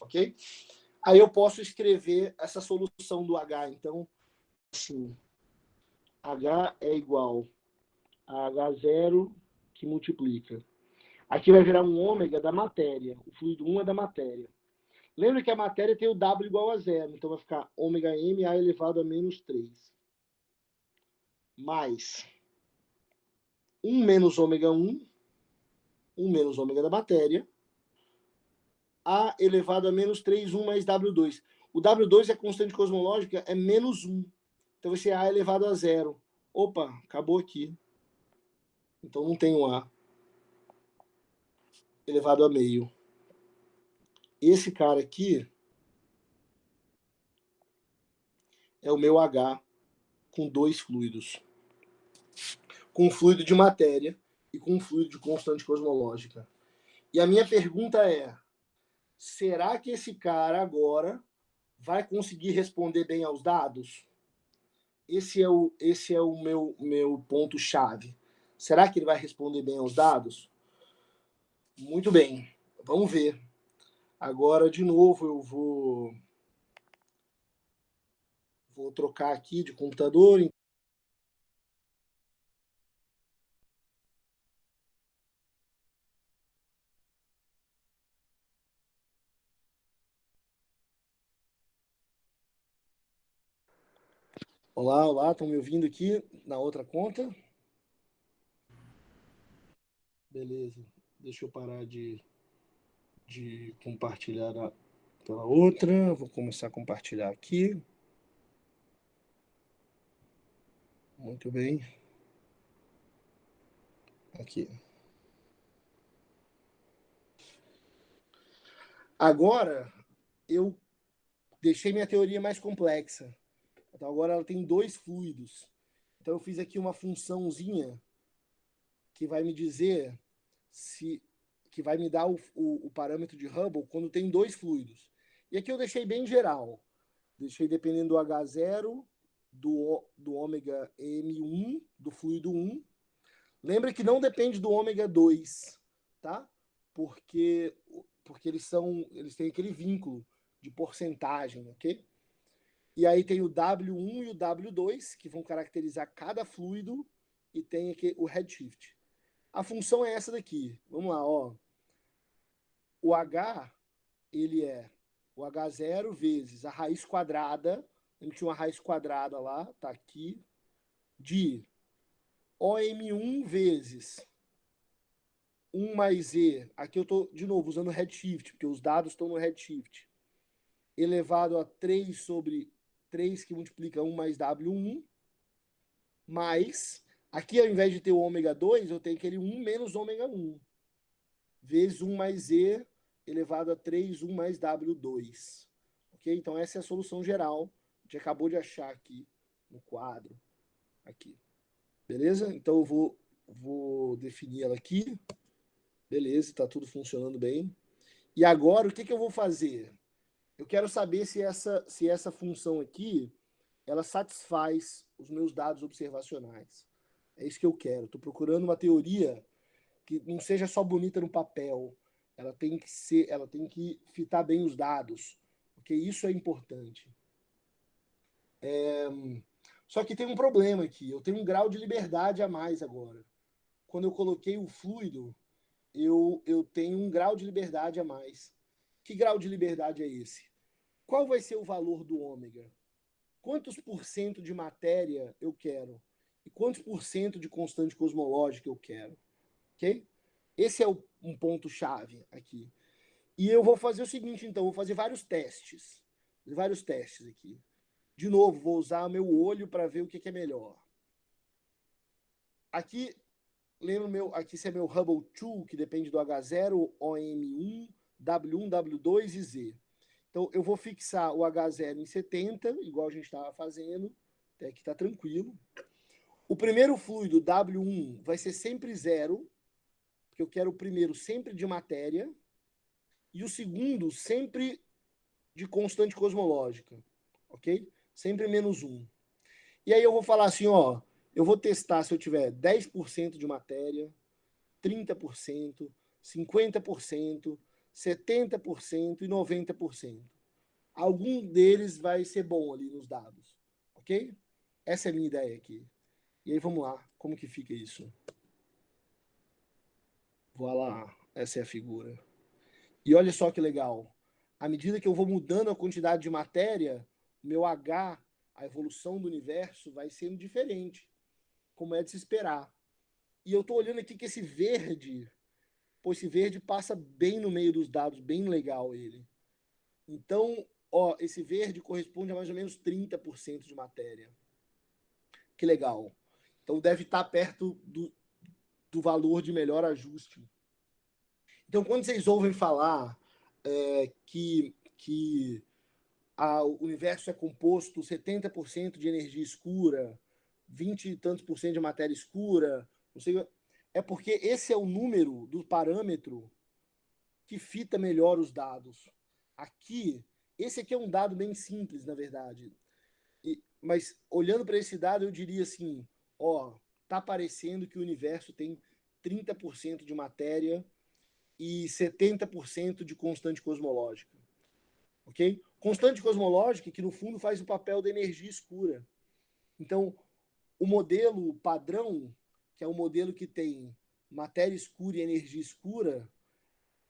Speaker 2: Ok? Aí eu posso escrever essa solução do H. Então, assim, H é igual a H0 que multiplica. Aqui vai virar um ômega da matéria. O fluido 1 é da matéria. Lembra que a matéria tem o W igual a zero. Então vai ficar ômega M A elevado a menos 3. Mais 1 menos ômega 1. 1 menos ômega da matéria. A elevado a menos 3, 1 mais W2. O W2 é constante cosmológica, é menos 1. Então vai ser A elevado a zero. Opa, acabou aqui. Então não tem um A elevado a meio. Esse cara aqui é o meu H com dois fluidos. Com um fluido de matéria e com um fluido de constante cosmológica. E a minha pergunta é, será que esse cara agora vai conseguir responder bem aos dados? Esse é o meu ponto-chave. Será que ele vai responder bem aos dados? Muito bem, vamos ver. Agora, de novo, eu vou trocar aqui de computador. Olá, olá, estão me ouvindo aqui na outra conta? Beleza, deixa eu parar de compartilhar pela outra. Vou começar a compartilhar aqui. Muito bem. Aqui. Agora, eu deixei minha teoria mais complexa. Então, agora ela tem dois fluidos. Então, eu fiz aqui uma funçãozinha que vai me dizer se que vai me dar o parâmetro de Hubble quando tem dois fluidos. E aqui eu deixei bem geral. Deixei dependendo do H0, do ômega M1, do fluido 1. Lembra que não depende do ômega 2, tá? Porque eles têm aquele vínculo de porcentagem, ok? E aí tem o W1 e o W2, que vão caracterizar cada fluido, e tem aqui o redshift. A função é essa daqui. Vamos lá, ó. O H, ele é o H0 vezes a raiz quadrada, a gente tinha uma raiz quadrada lá, tá aqui, de OM1 vezes 1 mais E, aqui eu estou, de novo, usando redshift, porque os dados estão no redshift, elevado a 3 sobre 3, que multiplica 1 mais W1, mais, aqui ao invés de ter o ômega 2, eu tenho aquele 1 menos ômega 1, vezes 1 mais E, elevado a 3, 1 mais W2. Ok? Então essa é a solução geral. A gente acabou de achar aqui no quadro. Aqui. Beleza? Então eu vou definir ela aqui. Beleza, está tudo funcionando bem. E agora, o que eu vou fazer? Eu quero saber se essa função aqui, ela satisfaz os meus dados observacionais. É isso que eu quero. Estou procurando uma teoria que não seja só bonita no papel, ela tem que fitar bem os dados, porque isso é importante. Só que tem um problema aqui, eu tenho um grau de liberdade a mais agora. Quando eu coloquei o fluido, eu tenho um grau de liberdade a mais. Que grau de liberdade é esse? Qual vai ser o valor do ômega? Quantos por cento de matéria eu quero? E quantos por cento de constante cosmológica eu quero? Ok? Esse é um ponto-chave aqui. E eu vou fazer o seguinte, então, vou fazer vários testes. Vários testes aqui. De novo, vou usar meu olho para ver o que é melhor. Aqui, lembra aqui esse é meu Hubble Tool, que depende do H0, OM1, W1, W2 e Z. Então, eu vou fixar o H0 em 70, igual a gente estava fazendo, até que está tranquilo. O primeiro fluido, W1, vai ser sempre zero, porque eu quero o primeiro sempre de matéria, e o segundo sempre de constante cosmológica, ok? Sempre menos 1. E aí eu vou falar assim, ó, eu vou testar se eu tiver 10% de matéria, 30%, 50%, 70% e 90%. Algum deles vai ser bom ali nos dados, ok? Essa é a minha ideia aqui. E aí vamos lá, como que fica isso? Vou lá, essa é a figura. E olha só que legal. À medida que eu vou mudando a quantidade de matéria, meu H, a evolução do universo, vai sendo diferente, como é de se esperar. E eu estou olhando aqui que esse verde, pô, esse verde passa bem no meio dos dados, bem legal ele. Então, ó, esse verde corresponde a mais ou menos 30% de matéria. Que legal. Então deve estar perto do valor de melhor ajuste. Então, quando vocês ouvem falar que o universo é composto 70% de energia escura, 20 e tantos por cento de matéria escura, não sei, é porque esse é o número do parâmetro que fita melhor os dados. Aqui, esse aqui é um dado bem simples, na verdade. Mas olhando para esse dado, eu diria assim, ó, tá parecendo que o universo tem 30% de matéria e 70% de constante cosmológica. Ok? Constante cosmológica que no fundo faz o papel da energia escura. Então, o modelo padrão, que é um modelo que tem matéria escura e energia escura,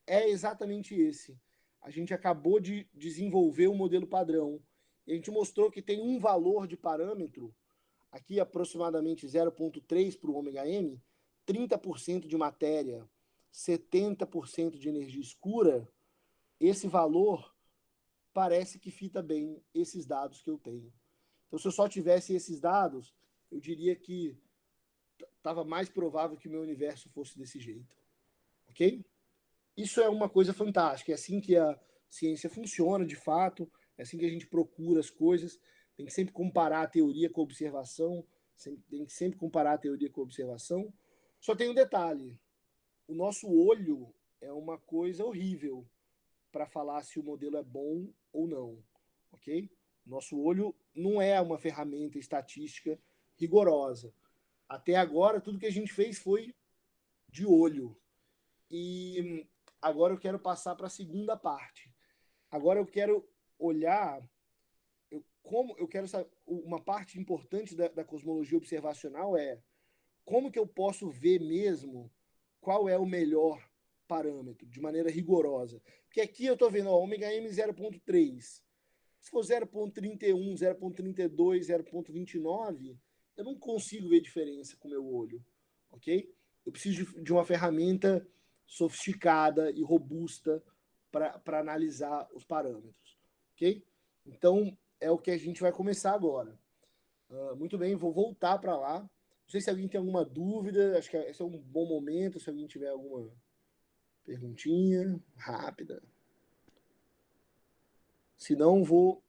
Speaker 2: é exatamente esse. A gente acabou de desenvolver um modelo padrão. E a gente mostrou que tem um valor de parâmetro, aqui aproximadamente 0,3 para o ômega m, 30% de matéria, 70% de energia escura, esse valor parece que fita bem esses dados que eu tenho. Então, se eu só tivesse esses dados, eu diria que estava mais provável que o meu universo fosse desse jeito. Ok? Isso é uma coisa fantástica. É assim que a ciência funciona, de fato. É assim que a gente procura as coisas. Tem que sempre comparar a teoria com a observação. Tem que sempre comparar a teoria com a observação. Só tem um detalhe. O nosso olho é uma coisa horrível para falar se o modelo é bom ou não, ok? Nosso olho não é uma ferramenta estatística rigorosa. Até agora, tudo que a gente fez foi de olho. E agora eu quero passar para a segunda parte. Agora eu quero olhar como eu quero saber, uma parte importante da cosmologia observacional é como que eu posso ver mesmo qual é o melhor parâmetro, de maneira rigorosa. Porque aqui eu estou vendo, ó, ômega m 0,3. Se for 0,31, 0,32, 0,29, eu não consigo ver diferença com o meu olho, ok? Eu preciso de uma ferramenta sofisticada e robusta para analisar os parâmetros, ok? Então, é o que a gente vai começar agora. Muito bem, vou voltar para lá. Não sei se alguém tem alguma dúvida, acho que esse é um bom momento, se alguém tiver alguma perguntinha rápida. Se não, vou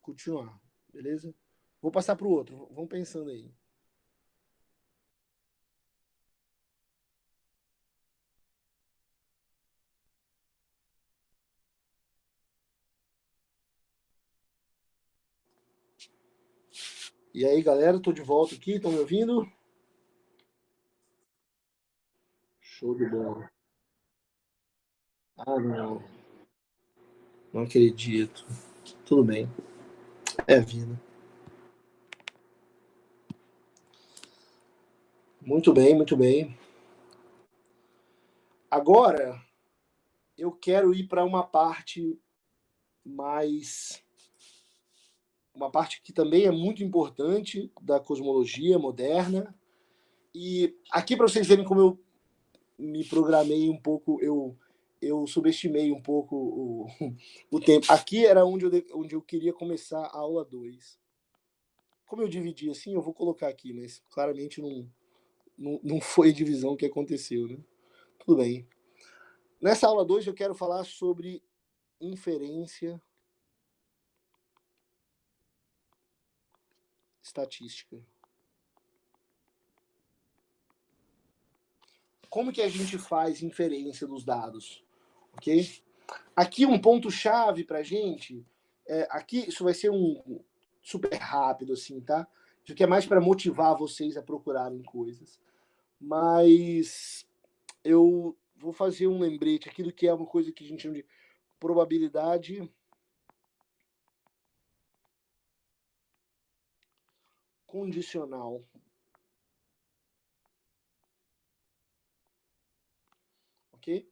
Speaker 2: continuar, beleza? Vou passar para o outro, vamos pensando aí. E aí, galera, estou de volta aqui, estão me ouvindo? Show de bola. Ah, não. Não acredito. Tudo bem. É a vida. Muito bem, muito bem. Agora, eu quero ir para uma parte mais. Uma parte que também é muito importante da cosmologia moderna. E aqui, para vocês verem como eu me programei um pouco, eu subestimei um pouco o tempo. Aqui era onde eu queria começar a aula 2. Como eu dividi assim, eu vou colocar aqui, mas claramente não foi a divisão que aconteceu, né? Tudo bem. Nessa aula 2 eu quero falar sobre inferência estatística. Como que a gente faz inferência dos dados? Ok? Aqui um ponto-chave para a gente, aqui isso vai ser um super rápido, assim, tá? Isso aqui é mais para motivar vocês a procurarem coisas. Mas eu vou fazer um lembrete aqui do que é uma coisa que a gente chama de probabilidade condicional. Ok?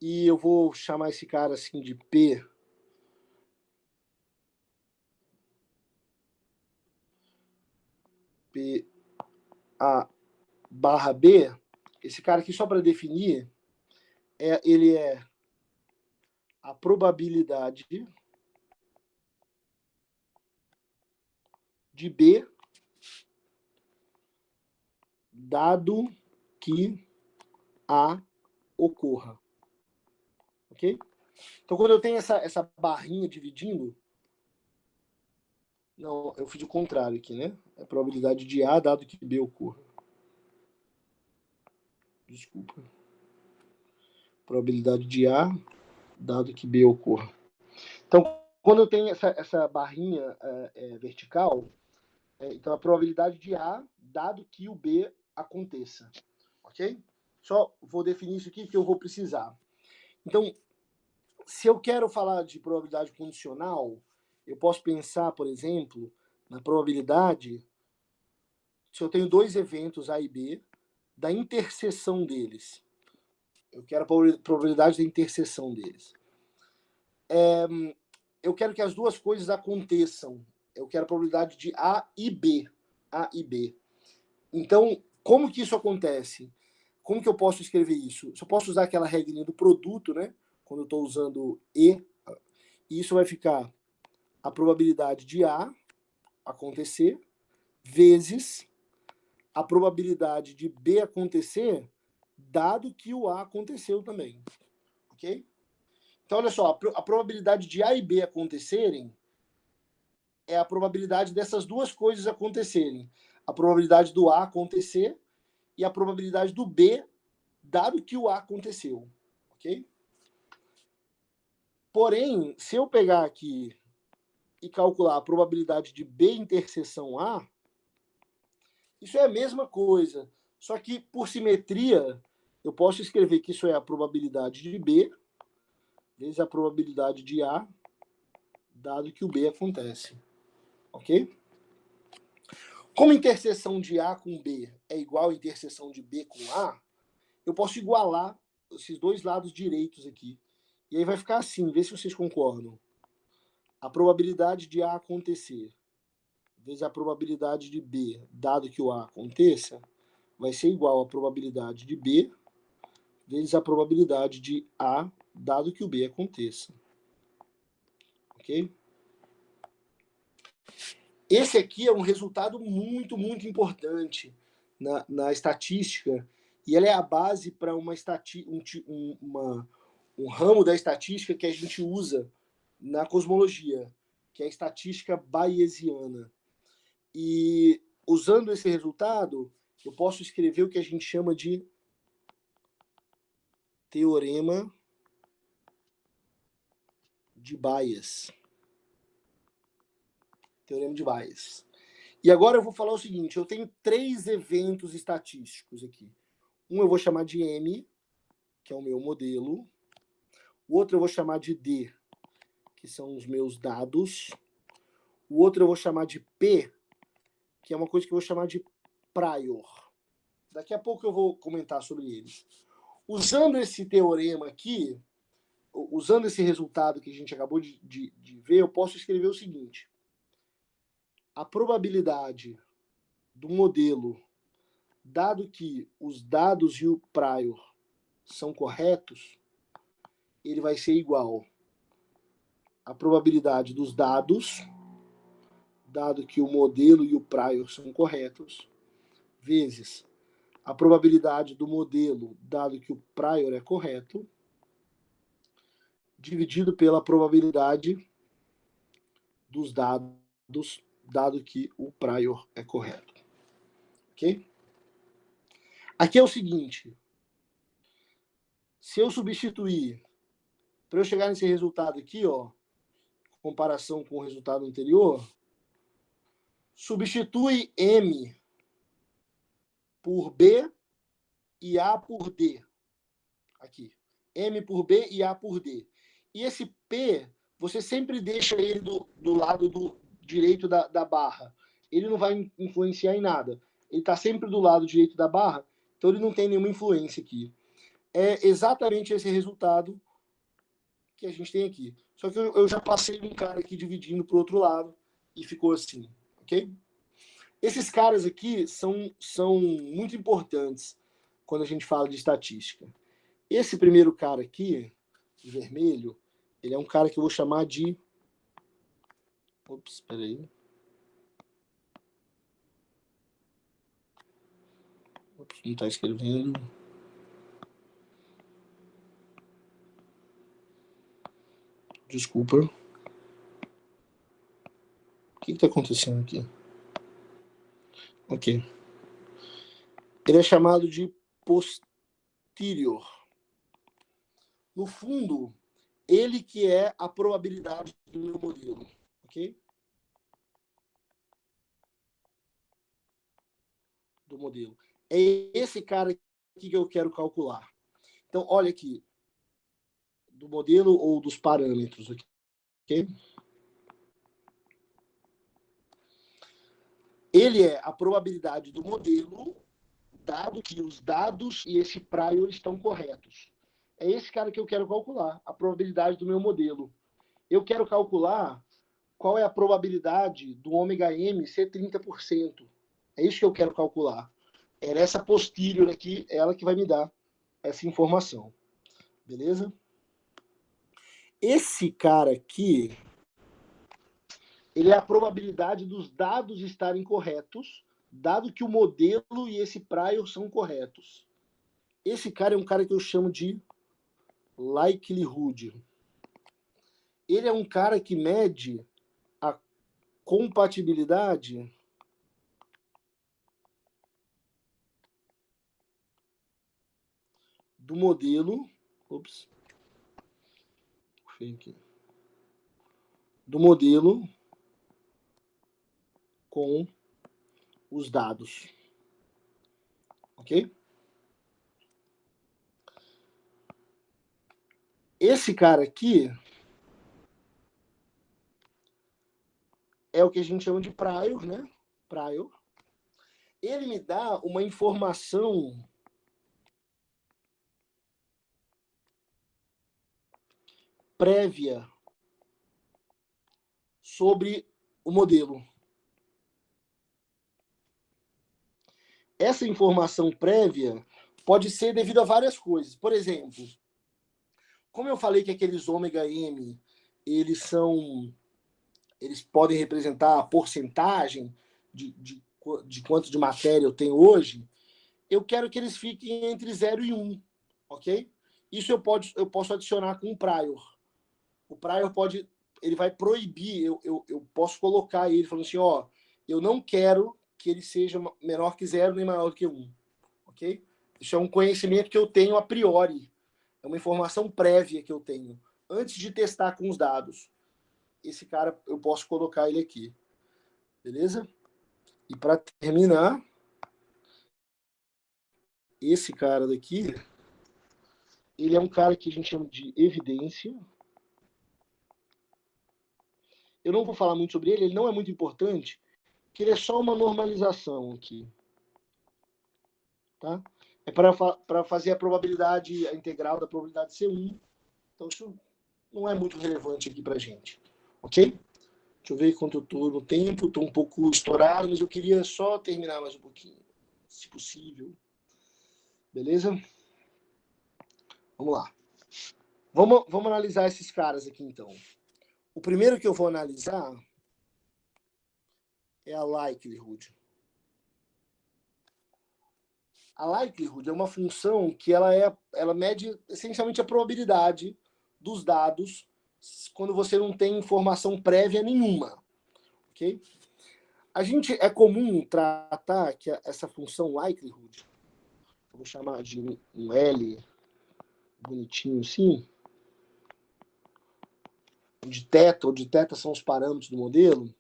Speaker 2: E eu vou chamar esse cara assim de P. P A barra B. Esse cara aqui, só para definir, ele é a probabilidade de B dado que A ocorra. Ok? Então, quando eu tenho essa barrinha dividindo, não, eu fiz o contrário aqui, né? É a probabilidade de A dado que B ocorra. Desculpa. Probabilidade de A dado que B ocorra. Então, quando eu tenho essa barrinha vertical, então a probabilidade de A dado que o B aconteça. Ok? Só vou definir isso aqui que eu vou precisar. Então, se eu quero falar de probabilidade condicional, eu posso pensar, por exemplo, na probabilidade, se eu tenho dois eventos A e B, da interseção deles. Eu quero a probabilidade da interseção deles. Eu quero que as duas coisas aconteçam. Eu quero a probabilidade de A e B. A e B. Então, como que isso acontece? Como que eu posso escrever isso? Eu posso usar aquela regrinha do produto, né? Quando eu estou usando E, isso vai ficar a probabilidade de A acontecer vezes a probabilidade de B acontecer, dado que o A aconteceu também. Ok? Então, olha só, a probabilidade de A e B acontecerem é a probabilidade dessas duas coisas acontecerem. A probabilidade do A acontecer e a probabilidade do B, dado que o A aconteceu. Ok? Porém, se eu pegar aqui e calcular a probabilidade de B interseção A, isso é a mesma coisa. Só que, por simetria, eu posso escrever que isso é a probabilidade de B vezes a probabilidade de A, dado que o B acontece. Ok? Como a interseção de A com B é igual à interseção de B com A, eu posso igualar esses dois lados direitos aqui. E aí vai ficar assim, vê se vocês concordam. A probabilidade de A acontecer vezes a probabilidade de B, dado que o A aconteça, vai ser igual à probabilidade de B vezes a probabilidade de A, dado que o B aconteça. Ok? Esse aqui é um resultado muito, muito importante na estatística, e ela é a base para um ramo da estatística que a gente usa na cosmologia, que é a estatística bayesiana. E usando esse resultado, eu posso escrever o que a gente chama de teorema de Bayes. Teorema de Bayes. E agora eu vou falar o seguinte, eu tenho três eventos estatísticos aqui. Um eu vou chamar de M, que é o meu modelo. O outro eu vou chamar de D, que são os meus dados. O outro eu vou chamar de P, que é uma coisa que eu vou chamar de prior. Daqui a pouco eu vou comentar sobre eles. Usando esse teorema aqui, usando esse resultado que a gente acabou de ver, eu posso escrever o seguinte. A probabilidade do modelo, dado que os dados e o prior são corretos, ele vai ser igual à probabilidade dos dados, dado que o modelo e o prior são corretos, vezes a probabilidade do modelo, dado que o prior é correto, dividido pela probabilidade dos dados, dado que o prior é correto. Ok? Aqui é o seguinte, se eu substituir, para eu chegar nesse resultado aqui, ó, comparação com o resultado anterior, substitui M por B e A por D. Aqui. M por B e A por D. E esse P, você sempre deixa ele do lado direito da barra. Ele não vai influenciar em nada. Ele está sempre do lado direito da barra, então ele não tem nenhuma influência aqui. É exatamente esse resultado que a gente tem aqui. Só que eu já passei um cara aqui dividindo para o outro lado e ficou assim, ok? Esses caras aqui são muito importantes quando a gente fala de estatística. Esse primeiro cara aqui, de vermelho, ele é um cara que eu vou chamar de... Ops, espera aí. Ops, não está escrevendo. Desculpa. O que está acontecendo aqui? Ok. Ele é chamado de posterior. No fundo, ele que é a probabilidade do meu modelo. Ok? Do modelo. É esse cara aqui que eu quero calcular. Então, olha aqui. Do modelo ou dos parâmetros. Ok? Ele é a probabilidade do modelo, dado que os dados e esse prior estão corretos. É esse cara que eu quero calcular, a probabilidade do meu modelo. Eu quero calcular qual é a probabilidade do ômega M ser 30%. É isso que eu quero calcular. É essa posterior aqui, ela que vai me dar essa informação. Beleza? Esse cara aqui, ele é a probabilidade dos dados estarem corretos, dado que o modelo e esse prior são corretos. Esse cara é um cara que eu chamo de likelihood. Ele é um cara que mede a compatibilidade do modelo, do modelo com os dados. Ok? Esse cara aqui é o que a gente chama de prior, né? Prior. Ele me dá uma informação prévia sobre o modelo. Essa informação prévia pode ser devido a várias coisas. Por exemplo, como eu falei que aqueles ômega M, eles podem representar a porcentagem de quanto de matéria eu tenho hoje, eu quero que eles fiquem entre 0 e 1, ok? Isso eu posso adicionar com o prior. O prior ele vai proibir, eu posso colocar ele falando assim, ó, eu não quero que ele seja menor que 0 nem maior que 1, ok? Isso é um conhecimento que eu tenho a priori, é uma informação prévia que eu tenho, antes de testar com os dados. Esse cara, eu posso colocar ele aqui, beleza? E para terminar, esse cara daqui, ele é um cara que a gente chama de evidência. Eu não vou falar muito sobre ele, ele não é muito importante, que ele é só uma normalização aqui. Tá? É para fazer a probabilidade, a integral da probabilidade C1. Então, isso não é muito relevante aqui para a gente. Ok? Deixa eu ver quanto eu estou no tempo. Estou um pouco estourado, mas eu queria só terminar mais um pouquinho, se possível. Beleza? Vamos lá. Vamos analisar esses caras aqui, então. O primeiro que eu vou analisar é a likelihood. A likelihood é uma função que ela mede essencialmente a probabilidade dos dados quando você não tem informação prévia nenhuma. Ok? É comum tratar que essa função likelihood, eu vou chamar de um L bonitinho assim, onde θ são os parâmetros do modelo,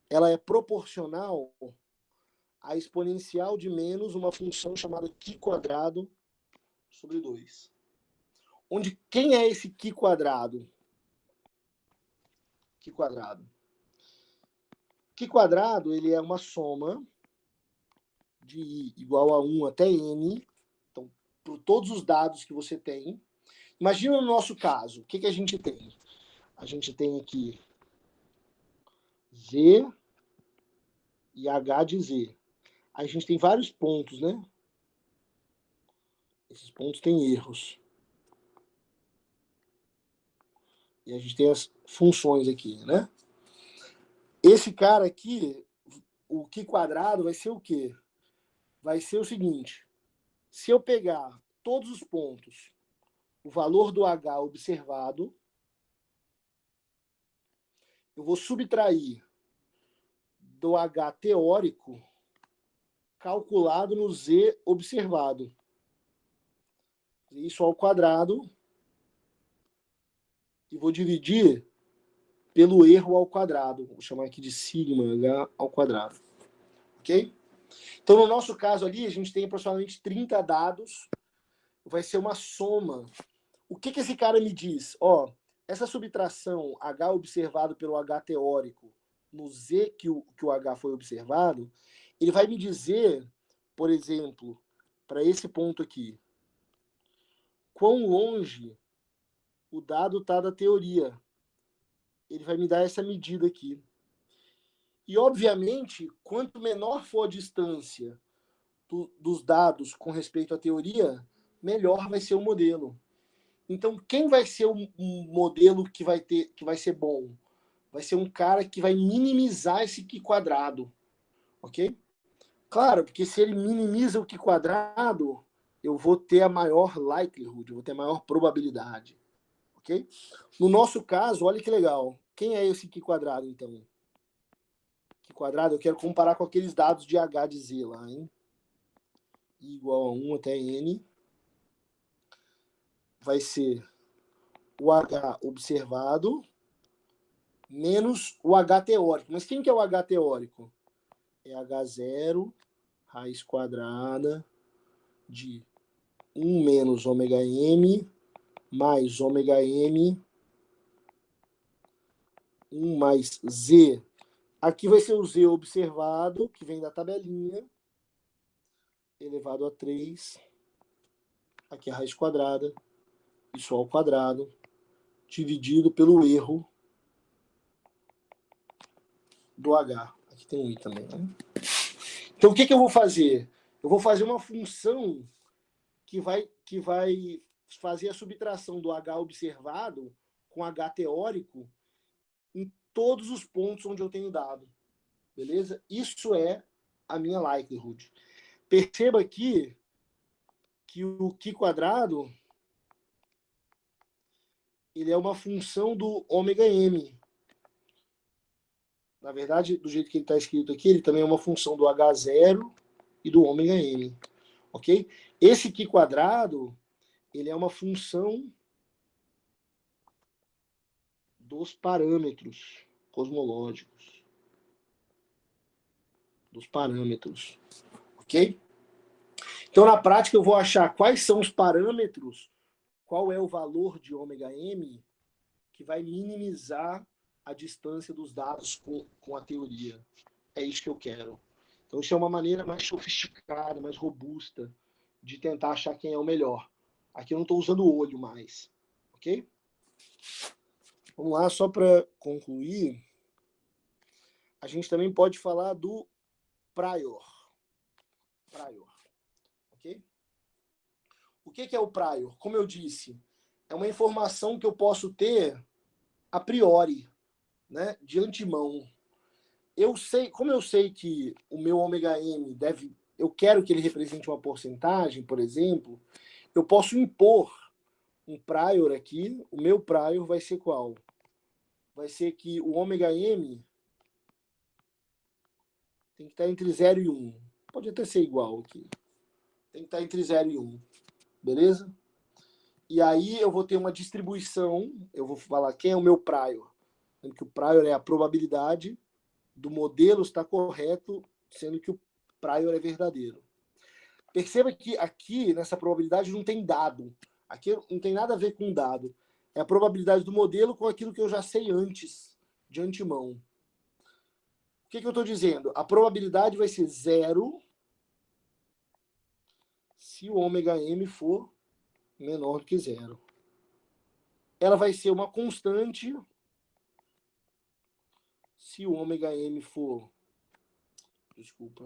Speaker 2: ela é proporcional à exponencial de menos uma função chamada π² sobre 2. Onde quem é esse π²? Π² ele é uma soma de i igual a 1 até n, então, por todos os dados que você tem. Imagina no nosso caso, o que a gente tem? A gente tem aqui z e h de z. Aí a gente tem vários pontos, né? Esses pontos têm erros. E a gente tem as funções aqui, né? Esse cara aqui, o π² vai ser o quê? Vai ser o seguinte, se eu pegar todos os pontos, o valor do h observado, eu vou subtrair do h teórico calculado no z observado. Isso ao quadrado. E vou dividir pelo erro ao quadrado. Vou chamar aqui de sigma h ao quadrado. Ok? Então, no nosso caso ali, a gente tem aproximadamente 30 dados. Vai ser uma soma. O que esse cara me diz? Ó, essa subtração h observado pelo h teórico no z que o h foi observado, ele vai me dizer, por exemplo, para esse ponto aqui, quão longe o dado está da teoria. Ele vai me dar essa medida aqui. E, obviamente, quanto menor for a distância dos dados com respeito à teoria, melhor vai ser o modelo. Então, quem vai ser um modelo que vai ser bom? Vai ser um cara que vai minimizar esse π², ok? Claro, porque se ele minimiza o π², eu vou ter a maior likelihood, eu vou ter a maior probabilidade, ok? No nosso caso, olha que legal. Quem é esse π², então? π², eu quero comparar com aqueles dados de h de z lá, hein? I igual a 1 até n. Vai ser o h observado menos o h teórico. Mas quem que é o h teórico? É h0 raiz quadrada de 1 menos ômega m mais ômega m 1 mais z. Aqui vai ser o z observado, que vem da tabelinha, elevado a 3. Aqui a raiz quadrada, isso ao quadrado, dividido pelo erro do h. Aqui tem um i também, né? Então, o que eu vou fazer? Eu vou fazer uma função que vai fazer a subtração do h observado com h teórico em todos os pontos onde eu tenho dado. Beleza? Isso é a minha likelihood. Perceba aqui que o π² ele é uma função do ômega m. Na verdade, do jeito que ele está escrito aqui, ele também é uma função do h0 e do ômega m. Ok? Esse π² ele é uma função dos parâmetros cosmológicos. Dos parâmetros. Ok? Então, na prática, eu vou achar quais são os parâmetros qual é o valor de ômega m que vai minimizar a distância dos dados com a teoria. É isso que eu quero. Então, isso é uma maneira mais sofisticada, mais robusta de tentar achar quem é o melhor. Aqui eu não estou usando o olho mais, ok? Vamos lá, só para concluir, a gente também pode falar do prior. Prior, ok? O que é o prior? Como eu disse, é uma informação que eu posso ter a priori, né, de antemão. Eu sei, como eu sei que o meu ômega M deve, eu quero que ele represente uma porcentagem, por exemplo, eu posso impor um prior aqui. O meu prior vai ser qual? Vai ser que o ômega M tem que estar entre 0 e 1. Pode até ser igual aqui. Tem que estar entre 0 e 1. Beleza? E aí eu vou ter uma distribuição, eu vou falar quem é o meu prior. Sendo que o prior é a probabilidade do modelo estar correto, sendo que o prior é verdadeiro. Perceba que aqui, nessa probabilidade, não tem dado. Aqui não tem nada a ver com dado. É a probabilidade do modelo com aquilo que eu já sei antes, de antemão. O que eu estou dizendo? A probabilidade vai ser 0 se o ômega m for menor que 0. Ela vai ser uma constante se o ômega m for... Desculpa.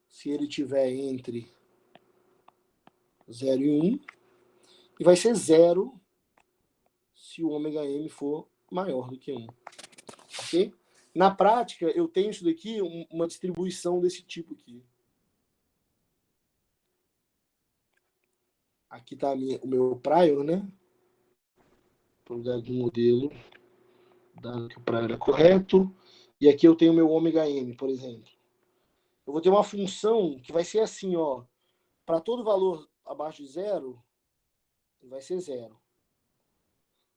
Speaker 2: Se ele tiver entre 0 e 1. E vai ser 0 se o ômega m for maior do que 1. Ok? Na prática, eu tenho isso daqui, uma distribuição desse tipo aqui. Aqui está o meu prior, né? Probabilidade do modelo, dado que o prior é correto. E aqui eu tenho o meu ômega m, por exemplo. Eu vou ter uma função que vai ser assim, ó. Para todo valor abaixo de 0, vai ser 0.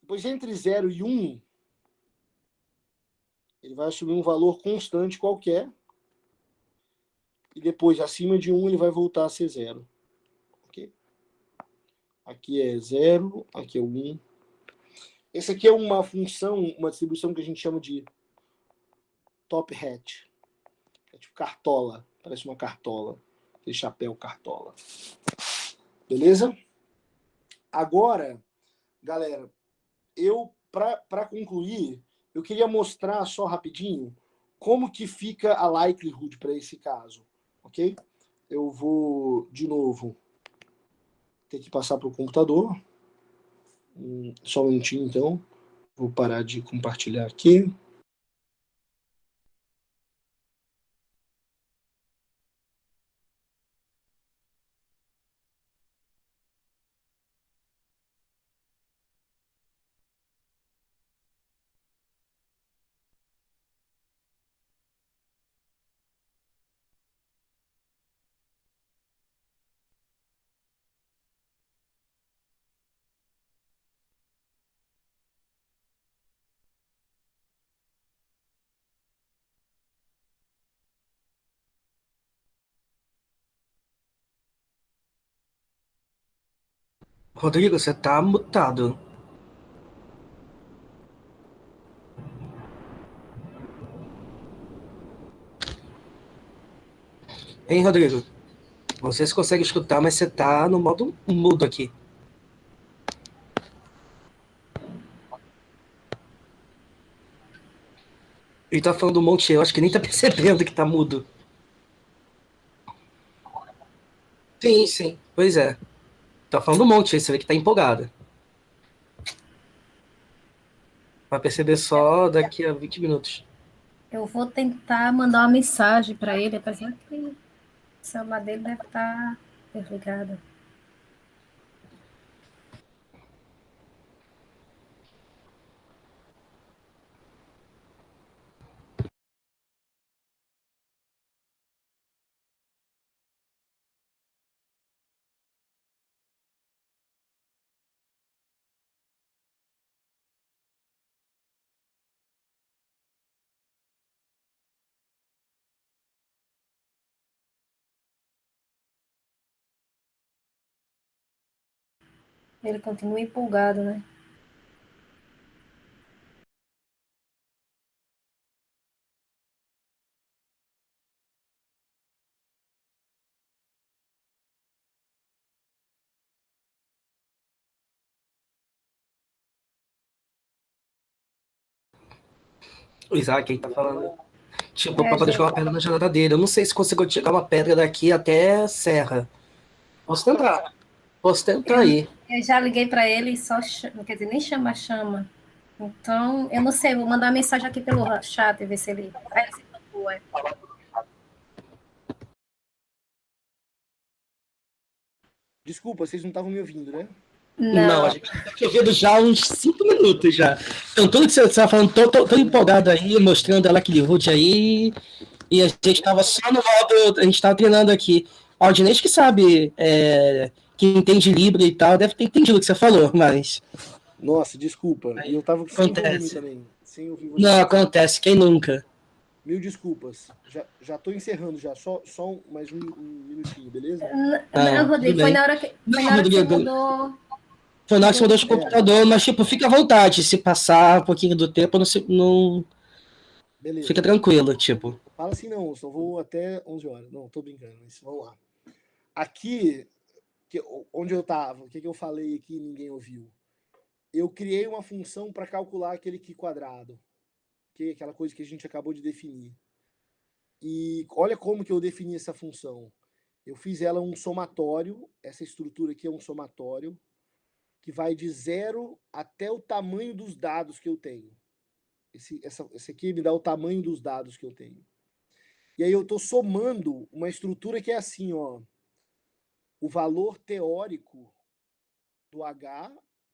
Speaker 2: Depois, entre 0 e 1, ele vai assumir um valor constante qualquer. E depois, acima de 1, ele vai voltar a ser 0. Ok? Aqui é 0, aqui é 1. Essa aqui é uma função, uma distribuição que a gente chama de top hat. É tipo cartola. Parece uma cartola. Aquele chapéu cartola. Beleza? Agora, galera, eu, para concluir, eu queria mostrar só rapidinho como que fica a likelihood para esse caso. Ok? Eu vou, de novo, ter que passar para o computador. Só um minutinho, então. Vou parar de compartilhar aqui.
Speaker 3: Rodrigo, você tá mutado. Hein, Rodrigo? Você se consegue escutar, mas você tá no modo mudo aqui. Ele tá falando um monte, eu acho que nem tá percebendo que tá mudo. Sim, sim. Pois é. Tá falando um monte aí, você vê que tá empolgado. Vai perceber só daqui a 20 minutos.
Speaker 1: Eu vou tentar mandar uma mensagem para ele, apesar que o celular dele deve estar desligado. Ele continua empolgado, né?
Speaker 3: O Isaac aí tá falando. Tipo, pra poder
Speaker 1: Já,
Speaker 3: jogar uma pedra na janela dele. Eu não sei se consigo tirar uma pedra daqui até a serra. Posso tentar. Posso tentar aí.
Speaker 1: eu já liguei para ele e só, quer dizer, nem chama. Então, eu não sei, vou mandar mensagem aqui pelo chat, ver se ele. Aí ele se tocou, é.
Speaker 2: Desculpa, vocês não estavam me ouvindo, né?
Speaker 3: Não, a
Speaker 1: Não,
Speaker 3: gente tá te ouvindo já há uns 5 minutos já. Então, tudo que você tá falando, tô empolgado aí, mostrando a Likelihood aí. E a gente tava só no modo. A gente tava treinando aqui. O Aldinês que sabe, que entende Libra e tal, deve ter entendido o que você falou, mas.
Speaker 2: Nossa, desculpa. E eu tava sem volume
Speaker 3: Acontece.
Speaker 2: também, sem ouvir
Speaker 3: Não,
Speaker 2: vocês.
Speaker 3: acontece, quem nunca?
Speaker 2: Mil desculpas. Já tô encerrando já, mais um minutinho, beleza?
Speaker 1: não,
Speaker 3: Não, tudo
Speaker 1: Rodrigo,
Speaker 3: bem.
Speaker 1: foi
Speaker 3: Não,
Speaker 1: na hora que você
Speaker 3: Rodrigo,
Speaker 1: mudou.
Speaker 3: foi na hora que você mudou de
Speaker 2: É,
Speaker 3: computador, mas tipo, fica à vontade. Se passar um pouquinho do tempo, não fica
Speaker 2: beleza.
Speaker 3: tranquilo, tipo.
Speaker 2: Fala assim não, só vou até 11 horas. Não, tô brincando, mas vamos lá. Aqui, onde eu tava, o que eu falei aqui e ninguém ouviu? Eu criei uma função para calcular aquele Q quadrado, que é aquela coisa que a gente acabou de definir. E olha como que eu defini essa função. Eu fiz ela um somatório, essa estrutura aqui é um somatório, que vai de 0 até o tamanho dos dados que eu tenho. Esse aqui me dá o tamanho dos dados que eu tenho. E aí eu estou somando uma estrutura que é assim, ó, o valor teórico do H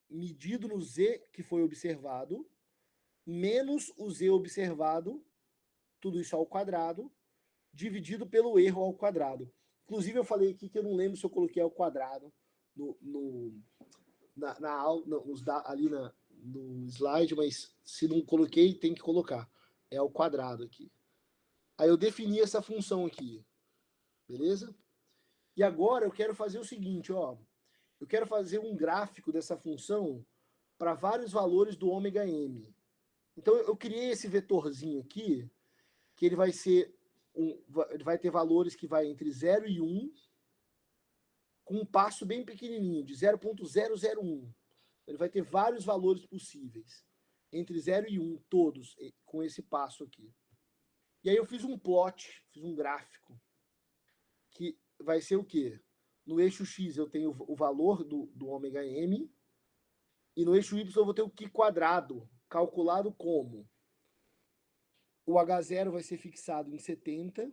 Speaker 2: medido no Z que foi observado, menos o Z observado, tudo isso ao quadrado, dividido pelo erro ao quadrado. Inclusive, eu falei aqui que eu não lembro se eu coloquei ao quadrado ali no slide, mas se não coloquei, tem que colocar. É ao quadrado aqui. Aí eu defini essa função aqui, beleza? E agora eu quero fazer o seguinte, ó. Eu quero fazer um gráfico dessa função para vários valores do ômega m. Então eu criei esse vetorzinho aqui, que ele vai ser ele vai ter valores que vai entre 0 e 1, com um passo bem pequenininho, de 0,001. Ele vai ter vários valores possíveis, entre 0 e 1, todos, com esse passo aqui. E aí eu fiz um plot, fiz um gráfico, que vai ser o quê? No eixo X eu tenho o valor do ômega m, e no eixo Y eu vou ter o Q quadrado, calculado como? O H0 vai ser fixado em 70.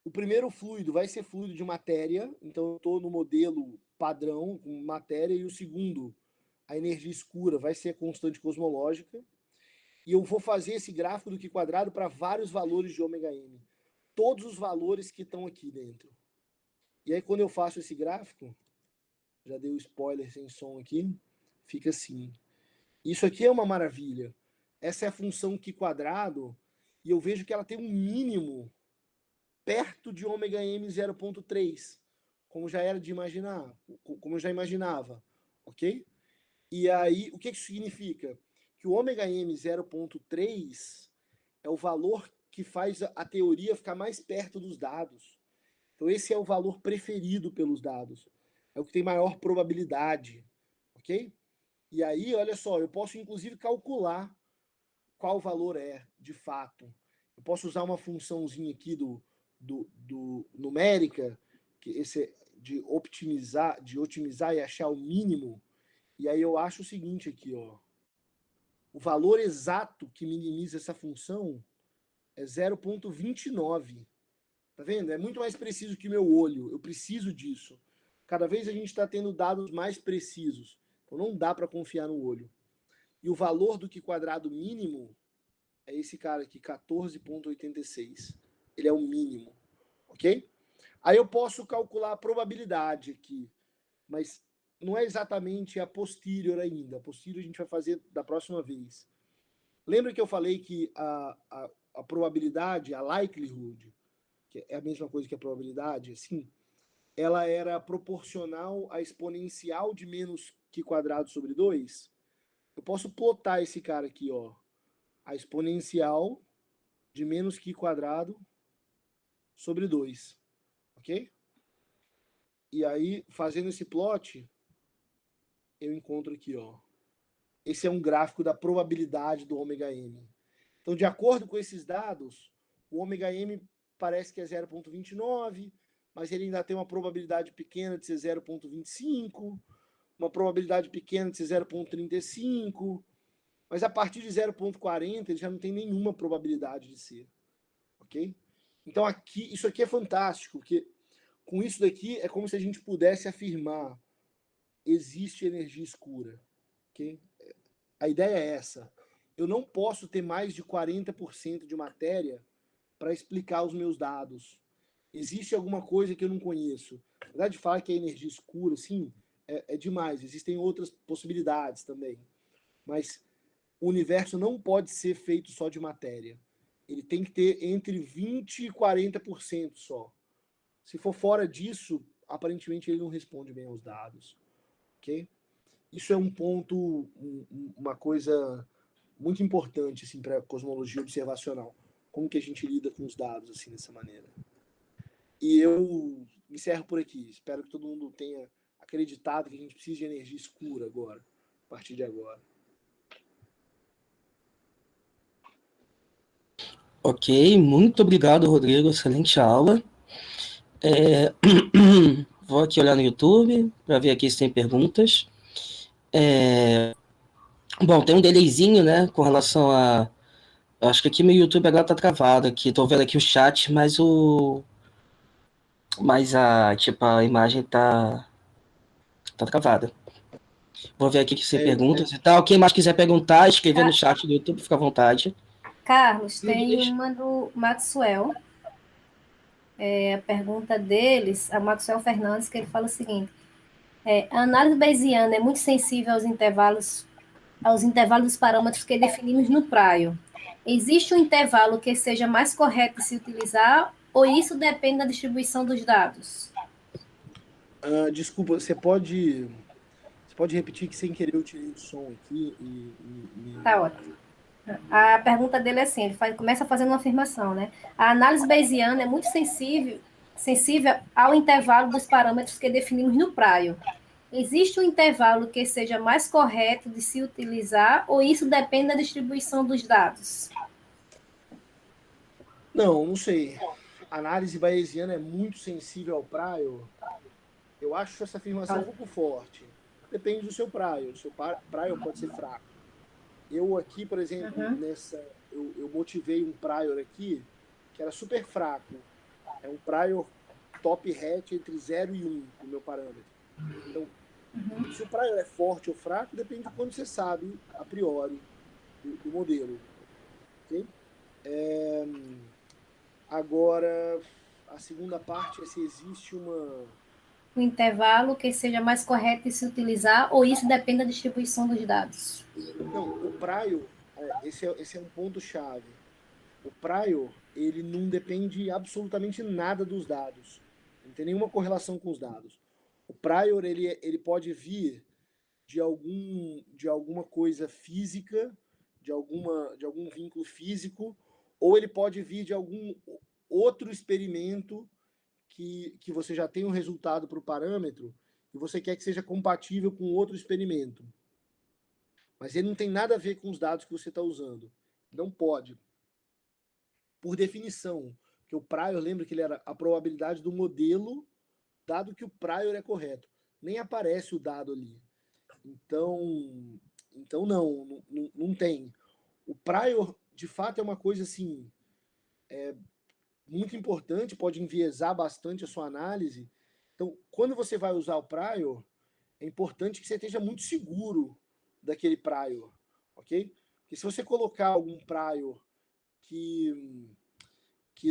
Speaker 2: O primeiro fluido vai ser fluido de matéria, então eu estou no modelo padrão com matéria, e o segundo, a energia escura, vai ser a constante cosmológica. E eu vou fazer esse gráfico do Q quadrado para vários valores de ômega m. Todos os valores que estão aqui dentro. E aí, quando eu faço esse gráfico, já dei o spoiler sem som aqui, fica assim. Isso aqui é uma maravilha. Essa é a função Q quadrado, e eu vejo que ela tem um mínimo perto de ômega m 0,3, como já era de imaginar, como eu já imaginava, ok? E aí, o que isso significa? Que o ômega m 0,3 é o valor que faz a teoria ficar mais perto dos dados. Então, esse é o valor preferido pelos dados. É o que tem maior probabilidade, ok? E aí, olha só, eu posso inclusive calcular qual valor é, de fato. Eu posso usar uma funçãozinha aqui do numérica, que esse é de otimizar e achar o mínimo. E aí eu acho o seguinte aqui, ó. O valor exato que minimiza essa função é 0,29. Tá vendo? É muito mais preciso que o meu olho. Eu preciso disso. Cada vez a gente está tendo dados mais precisos. Então não dá para confiar no olho. E o valor do Q quadrado mínimo é esse cara aqui, 14,86. Ele é o mínimo, ok? Aí eu posso calcular a probabilidade aqui, mas não é exatamente a posterior ainda. A posterior a gente vai fazer da próxima vez. Lembra que eu falei que a probabilidade, a likelihood, que é a mesma coisa que a probabilidade, assim, ela era proporcional à exponencial de menos que quadrado sobre 2, eu posso plotar esse cara aqui, ó. A exponencial de menos que quadrado sobre 2, ok? E aí, fazendo esse plot, eu encontro aqui, ó. Esse é um gráfico da probabilidade do ômega m. Então, de acordo com esses dados, o ômega m parece que é 0,29, mas ele ainda tem uma probabilidade pequena de ser 0,25, uma probabilidade pequena de ser 0,35, mas a partir de 0,40 ele já não tem nenhuma probabilidade de ser, ok? Então aqui, isso aqui é fantástico, porque com isso daqui é como se a gente pudesse afirmar: existe energia escura, ok? A ideia é essa. Eu não posso ter mais de 40% de matéria para explicar os meus dados. Existe alguma coisa que eu não conheço. Na verdade, falar que é energia escura, sim, é demais. Existem outras possibilidades também. Mas o universo não pode ser feito só de matéria. Ele tem que ter entre 20% e 40% só. Se for fora disso, aparentemente ele não responde bem aos dados. Ok? Isso é um ponto, uma coisa muito importante assim, para a cosmologia observacional. Como que a gente lida com os dados assim dessa maneira. E eu encerro por aqui. Espero que todo mundo tenha acreditado que a gente precisa de energia escura agora, a partir de agora.
Speaker 3: Ok, muito obrigado, Rodrigo. Excelente aula. Vou aqui olhar no YouTube para ver aqui se tem perguntas. Bom, tem um delayzinho, né, com relação a... Eu acho que aqui meu YouTube agora tá travado aqui. Tô vendo aqui o chat, mas tipo, a imagem tá travada. Vou ver aqui que você perguntas e tal. Quem mais quiser perguntar, escrever no chat do YouTube, fica à vontade.
Speaker 1: Carlos, tem uma do Maxwell. A pergunta deles, a Maxwell Fernandes, que ele fala o seguinte: a análise bayesiana é muito sensível aos intervalos dos parâmetros que definimos no prior. Existe um intervalo que seja mais correto de se utilizar, ou isso depende da distribuição dos dados?
Speaker 2: Desculpa, você pode repetir, que sem querer eu tirei o som aqui
Speaker 1: Tá ótimo. A pergunta dele é assim, ele começa fazendo uma afirmação, né? A análise bayesiana é muito sensível ao intervalo dos parâmetros que definimos no prior. Existe um intervalo que seja mais correto de se utilizar, ou isso depende da distribuição dos dados?
Speaker 2: Não sei. A análise bayesiana é muito sensível ao prior. Eu acho essa afirmação um pouco forte. Depende do seu prior. O seu prior pode ser fraco. Eu aqui, por exemplo, eu motivei um prior aqui que era super fraco. É um prior top hat entre 0 e 1, o meu parâmetro. Então, se o prior é forte ou fraco, depende de quando você sabe, a priori, do modelo. Ok? Agora, a segunda parte é se existe
Speaker 1: Um intervalo que seja mais correto de se utilizar, ou isso depende da distribuição dos dados?
Speaker 2: Não, o prior, esse é um ponto-chave. O prior, ele não depende absolutamente nada dos dados. Não tem nenhuma correlação com os dados. O prior, ele pode vir de alguma coisa física, de algum vínculo físico, ou ele pode vir de algum outro experimento que você já tem um resultado para o parâmetro e você quer que seja compatível com outro experimento. Mas ele não tem nada a ver com os dados que você está usando. Não pode. Por definição, que o prior, lembra que ele era a probabilidade do modelo, dado que o prior é correto. Nem aparece o dado ali. Então não tem. O prior, de fato, é uma coisa assim, muito importante, pode enviesar bastante a sua análise. Então, quando você vai usar o prior, é importante que você esteja muito seguro daquele prior, ok? Porque se você colocar algum prior que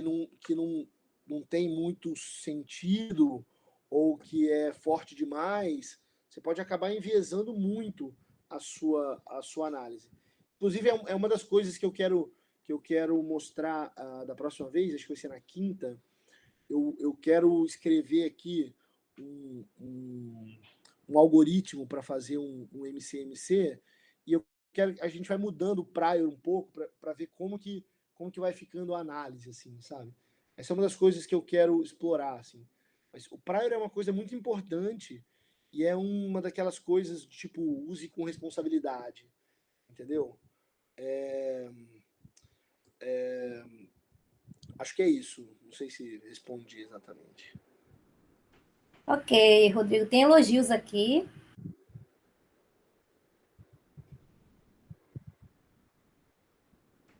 Speaker 2: não tem muito sentido ou que é forte demais, você pode acabar enviesando muito a sua análise. Inclusive, é uma das coisas que eu quero mostrar da próxima vez, acho que vai ser na quinta. Eu quero escrever aqui um algoritmo para fazer um MCMC, e a gente vai mudando o prior um pouco para ver como que vai ficando a análise, assim, sabe? Essa é uma das coisas que eu quero explorar, assim. Mas o prior é uma coisa muito importante e é uma daquelas coisas tipo, use com responsabilidade, entendeu? Acho que é isso. Não sei se respondi exatamente.
Speaker 1: Ok, Rodrigo, tem elogios aqui.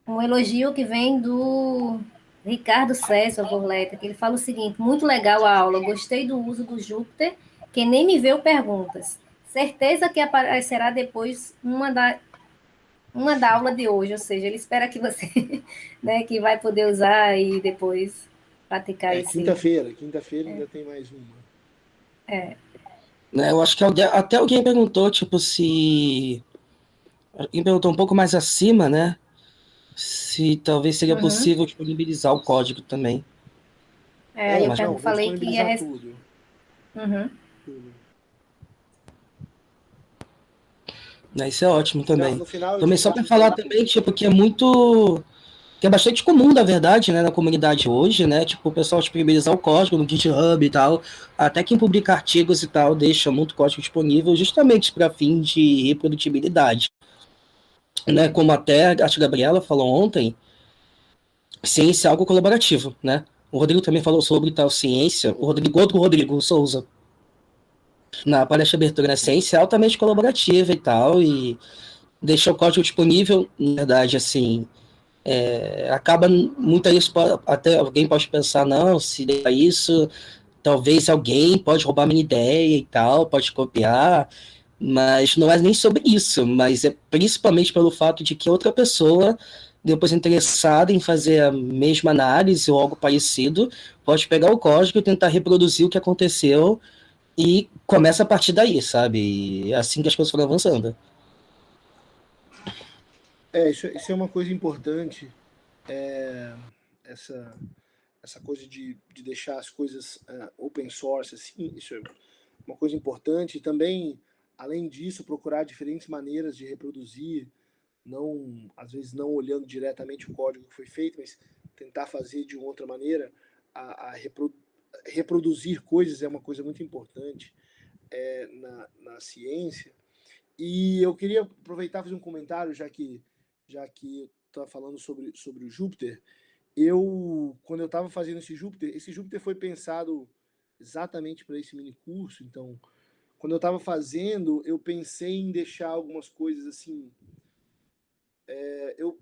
Speaker 1: Um elogio que vem do Ricardo César Borleta, que ele fala o seguinte: muito legal a aula, gostei do uso do Júpiter, que nem me veio perguntas. Certeza que aparecerá depois uma da aula de hoje, ou seja, ele espera que você, né, que vai poder usar e depois praticar esse.
Speaker 2: Quinta-feira ainda tem mais uma.
Speaker 3: Né, eu acho que até alguém perguntou, tipo, se... Alguém perguntou um pouco mais acima, né? Se talvez seria possível disponibilizar o código também.
Speaker 1: Aí eu
Speaker 2: Não, vou
Speaker 1: falei que ia.
Speaker 2: disponibilizar tudo. Tudo.
Speaker 3: Né, isso é ótimo também.
Speaker 2: No final eu
Speaker 3: Também só para falar
Speaker 2: disponibilizo
Speaker 3: também,
Speaker 2: tudo.
Speaker 3: tipo, que é muito... Que é bastante comum, na verdade, né, na comunidade hoje, né? Tipo, o pessoal disponibilizar o código no GitHub e tal. Até quem publica artigos e tal deixa muito código disponível justamente para fim de reprodutibilidade. Né, como até a Gabriela falou ontem, ciência é algo colaborativo, né? O Rodrigo também falou sobre tal ciência. O Rodrigo, outro Rodrigo Souza, na palestra de abertura, né? Ciência é altamente colaborativa e tal, e deixa o código disponível, na verdade, assim, acaba muitas vezes até alguém pode pensar, não, se der isso, talvez alguém pode roubar minha ideia e tal, pode copiar, mas não é nem sobre isso, mas é principalmente pelo fato de que outra pessoa, depois interessada em fazer a mesma análise ou algo parecido, pode pegar o código e tentar reproduzir o que aconteceu e começa a partir daí, sabe? E é assim que as coisas foram avançando.
Speaker 2: Isso é uma coisa importante. Essa, essa coisa de deixar as coisas open source, assim, isso é uma coisa importante. E também, além disso, procurar diferentes maneiras de reproduzir, não, às vezes não olhando diretamente o código que foi feito, mas tentar fazer de uma outra maneira. Reproduzir coisas é uma coisa muito importante na ciência. E eu queria aproveitar e fazer um comentário, já que está falando sobre o Júpiter. Quando eu estava fazendo esse Júpiter foi pensado exatamente para esse mini curso. Então, quando eu estava fazendo, eu pensei em deixar algumas coisas assim.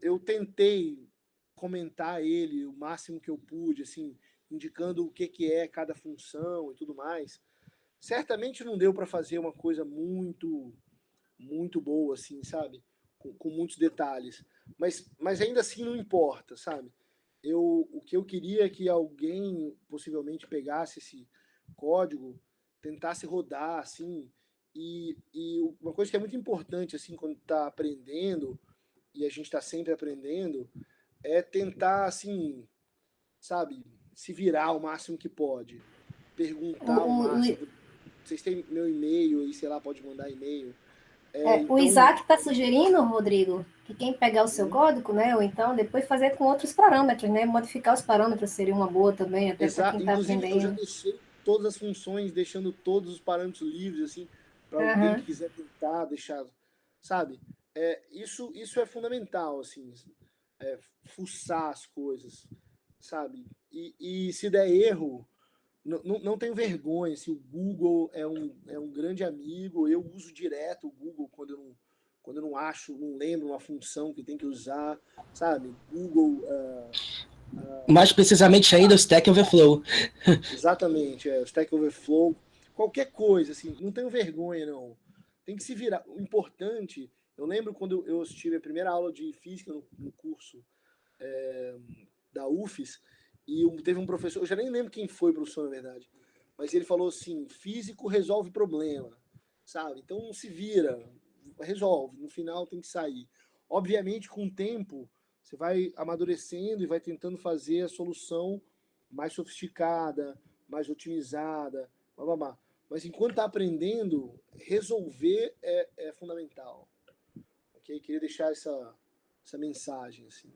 Speaker 2: Eu tentei comentar ele o máximo que eu pude, assim, indicando o que é cada função e tudo mais. Certamente não deu para fazer uma coisa muito boa, assim, sabe? Com muitos detalhes. Mas ainda assim não importa, sabe? O que eu queria é que alguém possivelmente pegasse esse código, tentasse rodar, assim, e uma coisa que é muito importante, assim, quando está aprendendo, e a gente está sempre aprendendo, é tentar, assim, sabe, se virar o máximo que pode, perguntar o máximo. Vocês têm meu e-mail aí, sei lá, pode mandar e-mail.
Speaker 1: O
Speaker 2: Então,
Speaker 1: Isaac está sugerindo, Rodrigo, que quem pegar o seu código, né, ou então depois fazer com outros parâmetros, né, modificar os parâmetros seria uma boa também, até para quem está
Speaker 2: inclusive, eu já
Speaker 1: aprendendo.
Speaker 2: deixei todas as funções, deixando todos os parâmetros livres, assim, para alguém que quiser tentar deixar, sabe? Isso é fundamental, assim, fuçar as coisas, sabe? E se der erro, não tenho vergonha, assim, o Google é um grande amigo, eu uso direto o Google quando eu não acho, não lembro uma função que tem que usar, sabe? Google...
Speaker 3: Mais precisamente ainda o Stack Overflow.
Speaker 2: Exatamente, o Stack Overflow, qualquer coisa, assim, não tenho vergonha, não. Tem que se virar. O importante, eu lembro quando eu tive a primeira aula de física no curso da UFES, e teve um professor, eu já nem lembro quem foi o professor, na verdade, mas ele falou assim, físico resolve problema, sabe? Então se vira, resolve, no final tem que sair. Obviamente, com o tempo, você vai amadurecendo e vai tentando fazer a solução mais sofisticada, mais otimizada, blá, blá, blá. Mas enquanto está aprendendo, resolver é fundamental. Ok? Queria deixar essa mensagem, assim.